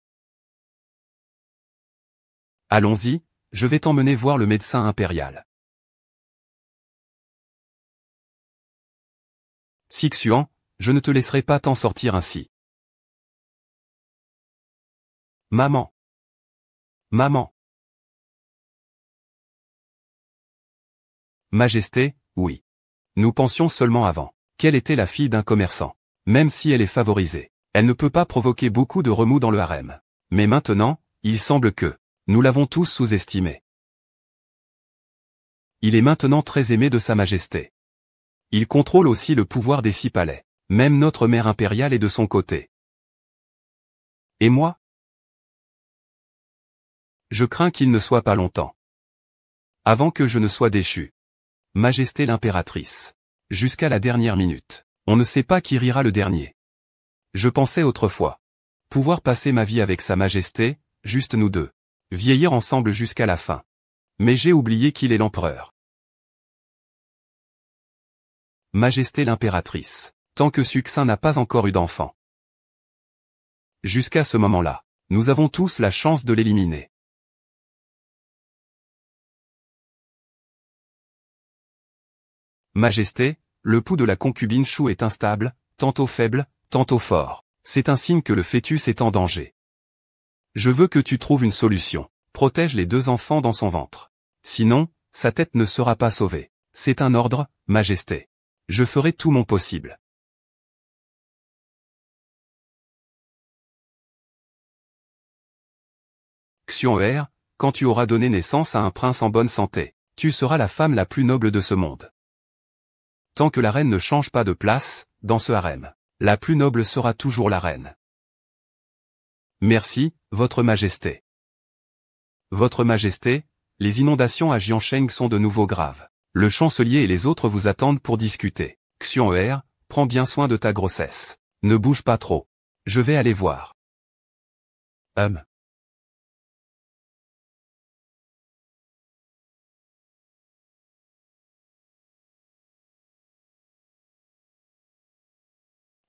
Allons-y, je vais t'emmener voir le médecin impérial. Sixuan, je ne te laisserai pas t'en sortir ainsi. Maman. Maman. Majesté, oui. Nous pensions seulement avant qu'elle était la fille d'un commerçant. Même si elle est favorisée, elle ne peut pas provoquer beaucoup de remous dans le harem. Mais maintenant, il semble que nous l'avons tous sous-estimé. Il est maintenant très aimé de Sa Majesté. Il contrôle aussi le pouvoir des 6 palais. Même notre mère impériale est de son côté. Et moi? Je crains qu'il ne soit pas longtemps. Avant que je ne sois déchu. Majesté l'impératrice. Jusqu'à la dernière minute. On ne sait pas qui rira le dernier. Je pensais autrefois pouvoir passer ma vie avec Sa Majesté, juste nous deux. Vieillir ensemble jusqu'à la fin. Mais j'ai oublié qu'il est l'empereur. Majesté l'impératrice. Tant que Succin n'a pas encore eu d'enfant. Jusqu'à ce moment-là, nous avons tous la chance de l'éliminer. Majesté, le pouls de la concubine Chou est instable, tantôt faible, tantôt fort. C'est un signe que le fœtus est en danger. Je veux que tu trouves une solution. Protège les 2 enfants dans son ventre. Sinon, sa tête ne sera pas sauvée. C'est un ordre, Majesté. Je ferai tout mon possible. Xuan'er, quand tu auras donné naissance à un prince en bonne santé, tu seras la femme la plus noble de ce monde. Tant que la reine ne change pas de place, dans ce harem, la plus noble sera toujours la reine. Merci, Votre Majesté. Votre Majesté, les inondations à Jiansheng sont de nouveau graves. Le chancelier et les autres vous attendent pour discuter. Xuan'er, prends bien soin de ta grossesse. Ne bouge pas trop. Je vais aller voir.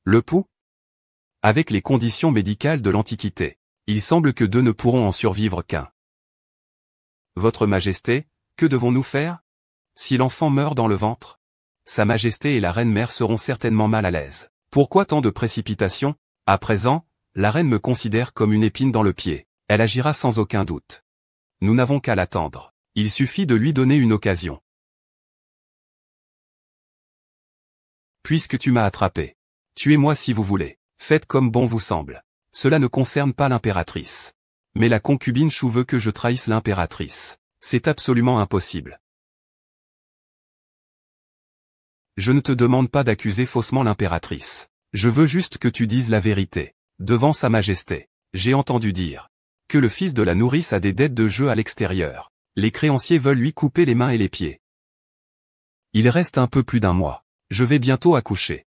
Le pouls? Avec les conditions médicales de l'Antiquité, il semble que 2 ne pourront en survivre qu'un. Votre Majesté, que devons-nous faire? Si l'enfant meurt dans le ventre? Sa Majesté et la Reine-Mère seront certainement mal à l'aise. Pourquoi tant de précipitation? À présent, la Reine me considère comme une épine dans le pied. Elle agira sans aucun doute. Nous n'avons qu'à l'attendre. Il suffit de lui donner une occasion. Puisque tu m'as attrapé. Tuez-moi si vous voulez. Faites comme bon vous semble. Cela ne concerne pas l'impératrice. Mais la concubine Chou veut que je trahisse l'impératrice. C'est absolument impossible. Je ne te demande pas d'accuser faussement l'impératrice. Je veux juste que tu dises la vérité. Devant Sa Majesté. J'ai entendu dire que le fils de la nourrice a des dettes de jeu à l'extérieur. Les créanciers veulent lui couper les mains et les pieds. Il reste un peu plus d'un mois. Je vais bientôt accoucher.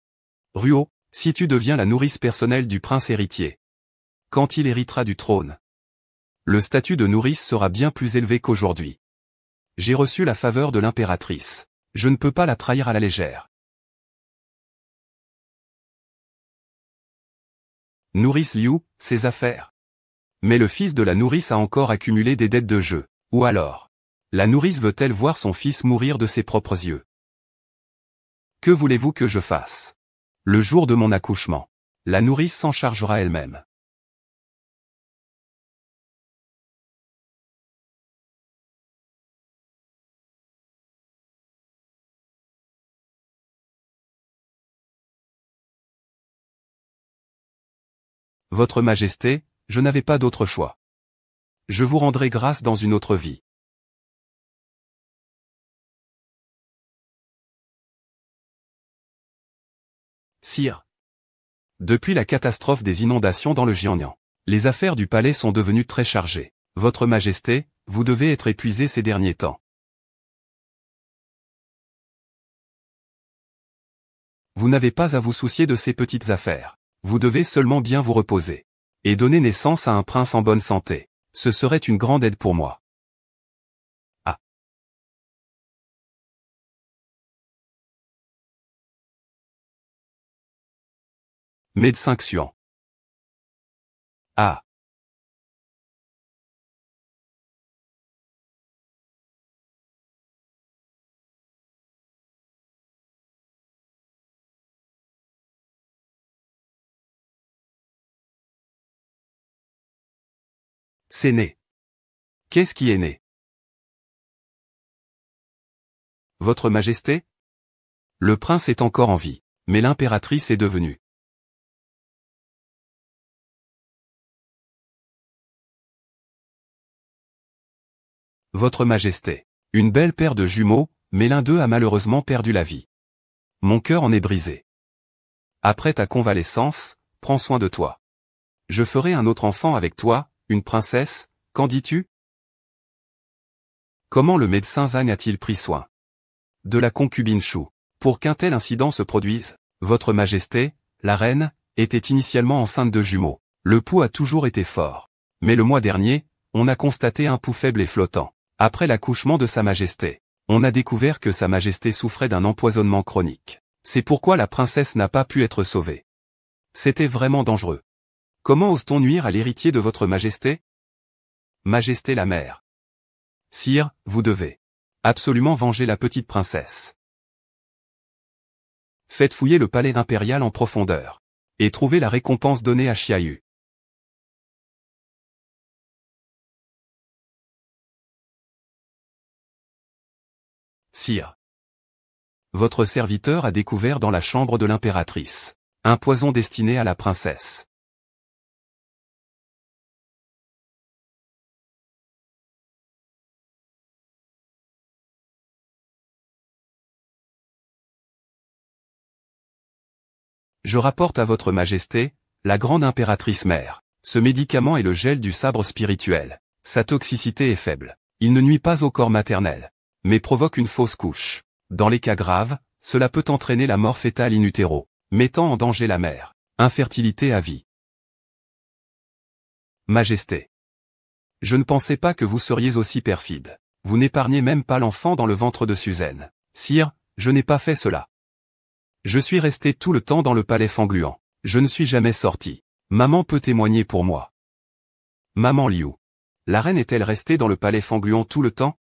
Ruo, si tu deviens la nourrice personnelle du prince héritier. Quand il héritera du trône. Le statut de nourrice sera bien plus élevé qu'aujourd'hui. J'ai reçu la faveur de l'impératrice. Je ne peux pas la trahir à la légère. Nourrice Liu, ses affaires. Mais le fils de la nourrice a encore accumulé des dettes de jeu. Ou alors, la nourrice veut-elle voir son fils mourir de ses propres yeux? Que voulez-vous que je fasse? Le jour de mon accouchement, la nourrice s'en chargera elle-même. Votre Majesté, je n'avais pas d'autre choix. Je vous rendrai grâce dans une autre vie. Sire. Depuis la catastrophe des inondations dans le Jiangnan, les affaires du palais sont devenues très chargées. Votre Majesté, vous devez être épuisé ces derniers temps. Vous n'avez pas à vous soucier de ces petites affaires. Vous devez seulement bien vous reposer. Et donner naissance à un prince en bonne santé. Ce serait une grande aide pour moi. Ah. Médecin Xuan. Ah. C'est né. Qu'est-ce qui est né? Votre Majesté? Le prince est encore en vie, mais l'impératrice est devenue. Votre Majesté. Une belle paire de jumeaux, mais l'un d'eux a malheureusement perdu la vie. Mon cœur en est brisé. Après ta convalescence, prends soin de toi. Je ferai un autre enfant avec toi, une princesse, qu'en dis-tu? Comment le médecin Zhang a-t-il pris soin de la concubine Chou? Pour qu'un tel incident se produise, Votre Majesté, la reine, était initialement enceinte de jumeaux. Le pouls a toujours été fort. Mais le mois dernier, on a constaté un pouls faible et flottant. Après l'accouchement de Sa Majesté, on a découvert que Sa Majesté souffrait d'un empoisonnement chronique. C'est pourquoi la princesse n'a pas pu être sauvée. C'était vraiment dangereux. Comment ose-t-on nuire à l'héritier de Votre Majesté? Majesté la mère. Sire, vous devez absolument venger la petite princesse. Faites fouiller le palais impérial en profondeur. Et trouvez la récompense donnée à Xiaoyu. Sire. Votre serviteur a découvert dans la chambre de l'impératrice un poison destiné à la princesse. Je rapporte à Votre Majesté, la grande impératrice mère. Ce médicament est le gel du sabre spirituel. Sa toxicité est faible. Il ne nuit pas au corps maternel, mais provoque une fausse couche. Dans les cas graves, cela peut entraîner la mort fœtale in utero, mettant en danger la mère. Infertilité à vie. Majesté. Je ne pensais pas que vous seriez aussi perfide. Vous n'épargnez même pas l'enfant dans le ventre de Suzanne. Sire, je n'ai pas fait cela. Je suis resté tout le temps dans le palais Fangluant. Je ne suis jamais sorti. Maman peut témoigner pour moi. Maman Liu. La reine est-elle restée dans le palais Fangluant tout le temps?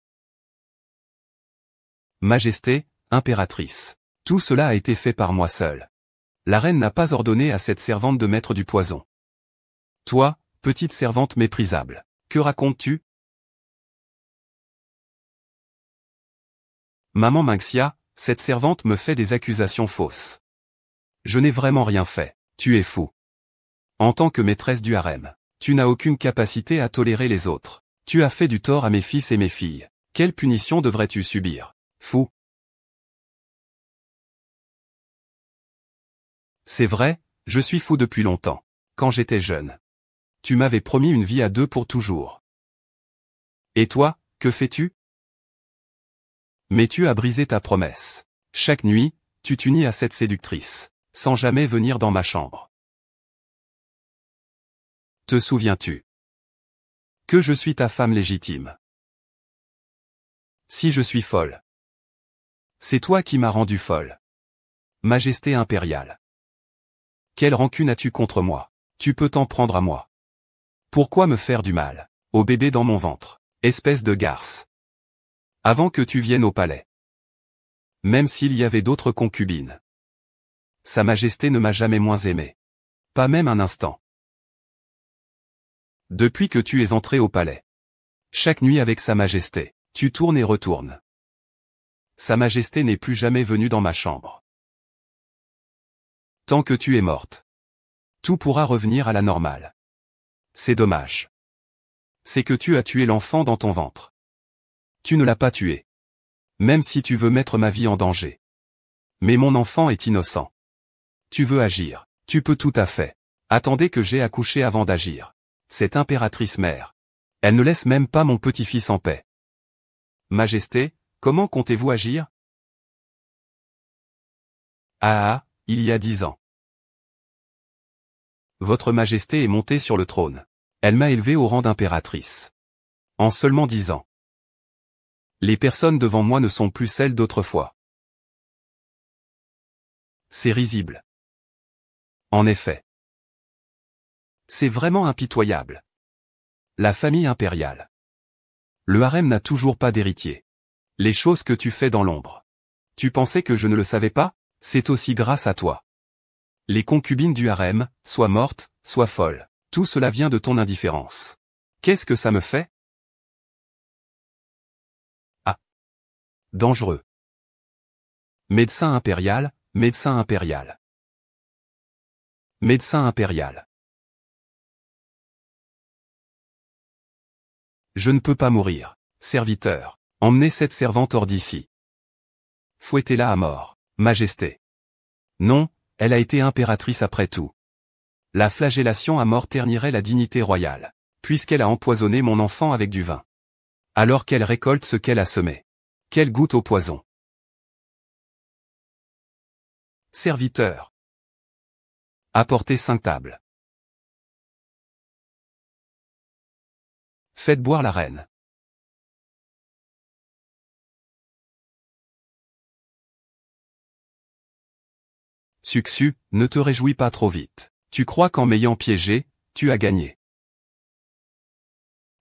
Majesté, impératrice. Tout cela a été fait par moi seul. La reine n'a pas ordonné à cette servante de mettre du poison. Toi, petite servante méprisable, que racontes-tu? Maman Minxia, cette servante me fait des accusations fausses. Je n'ai vraiment rien fait, tu es fou. En tant que maîtresse du harem, tu n'as aucune capacité à tolérer les autres. Tu as fait du tort à mes fils et mes filles. Quelle punition devrais-tu subir? Fou. C'est vrai, je suis fou depuis longtemps. Quand j'étais jeune. Tu m'avais promis une vie à deux pour toujours. Et toi, que fais-tu? Mais tu as brisé ta promesse. Chaque nuit, tu t'unis à cette séductrice, sans jamais venir dans ma chambre. Te souviens-tu que je suis ta femme légitime? Si je suis folle, c'est toi qui m'as rendue folle. Majesté impériale. Quelle rancune as-tu contre moi? Tu peux t'en prendre à moi. Pourquoi me faire du mal? Au bébé dans mon ventre, espèce de garce. Avant que tu viennes au palais. Même s'il y avait d'autres concubines. Sa Majesté ne m'a jamais moins aimé. Pas même un instant. Depuis que tu es entré au palais. Chaque nuit avec Sa Majesté, tu tournes et retournes. Sa Majesté n'est plus jamais venue dans ma chambre. Tant que tu es morte. Tout pourra revenir à la normale. C'est dommage. C'est que tu as tué l'enfant dans ton ventre. Tu ne l'as pas tué. Même si tu veux mettre ma vie en danger. Mais mon enfant est innocent. Tu veux agir. Tu peux tout à fait. Attendez que j'ai accouché avant d'agir. Cette impératrice mère. Elle ne laisse même pas mon petit-fils en paix. Majesté, comment comptez-vous agir? Ah, il y a 10 ans. Votre Majesté est montée sur le trône. Elle m'a élevé au rang d'impératrice. En seulement 10 ans. Les personnes devant moi ne sont plus celles d'autrefois. C'est risible. En effet. C'est vraiment impitoyable. La famille impériale. Le harem n'a toujours pas d'héritier. Les choses que tu fais dans l'ombre. Tu pensais que je ne le savais pas? C'est aussi grâce à toi. Les concubines du harem, soit mortes, soit folles. Tout cela vient de ton indifférence. Qu'est-ce que ça me fait? Ah. Dangereux. Médecin impérial, médecin impérial. Médecin impérial. Je ne peux pas mourir. Serviteur, emmenez cette servante hors d'ici. Fouettez-la à mort. Majesté. Non, elle a été impératrice après tout. La flagellation à mort ternirait la dignité royale, puisqu'elle a empoisonné mon enfant avec du vin. Alors qu'elle récolte ce qu'elle a semé. Qu'elle goûte au poison. Serviteur. Apportez 5 tables. Faites boire la reine. Succu, ne te réjouis pas trop vite. Tu crois qu'en m'ayant piégé, tu as gagné.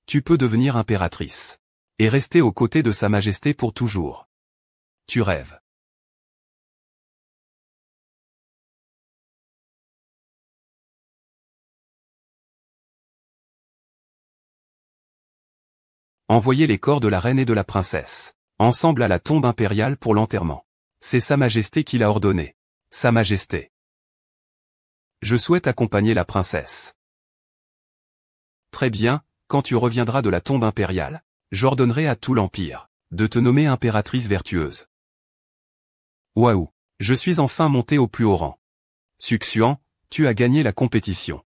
Tu peux devenir impératrice. Et rester aux côtés de Sa Majesté pour toujours. Tu rêves. Envoyez les corps de la reine et de la princesse, ensemble à la tombe impériale pour l'enterrement. C'est Sa Majesté qui l'a ordonné. Sa Majesté. Je souhaite accompagner la princesse. Très bien, quand tu reviendras de la tombe impériale, j'ordonnerai à tout l'Empire de te nommer impératrice vertueuse. Waouh, je suis enfin monté au plus haut rang. Succiant, tu as gagné la compétition.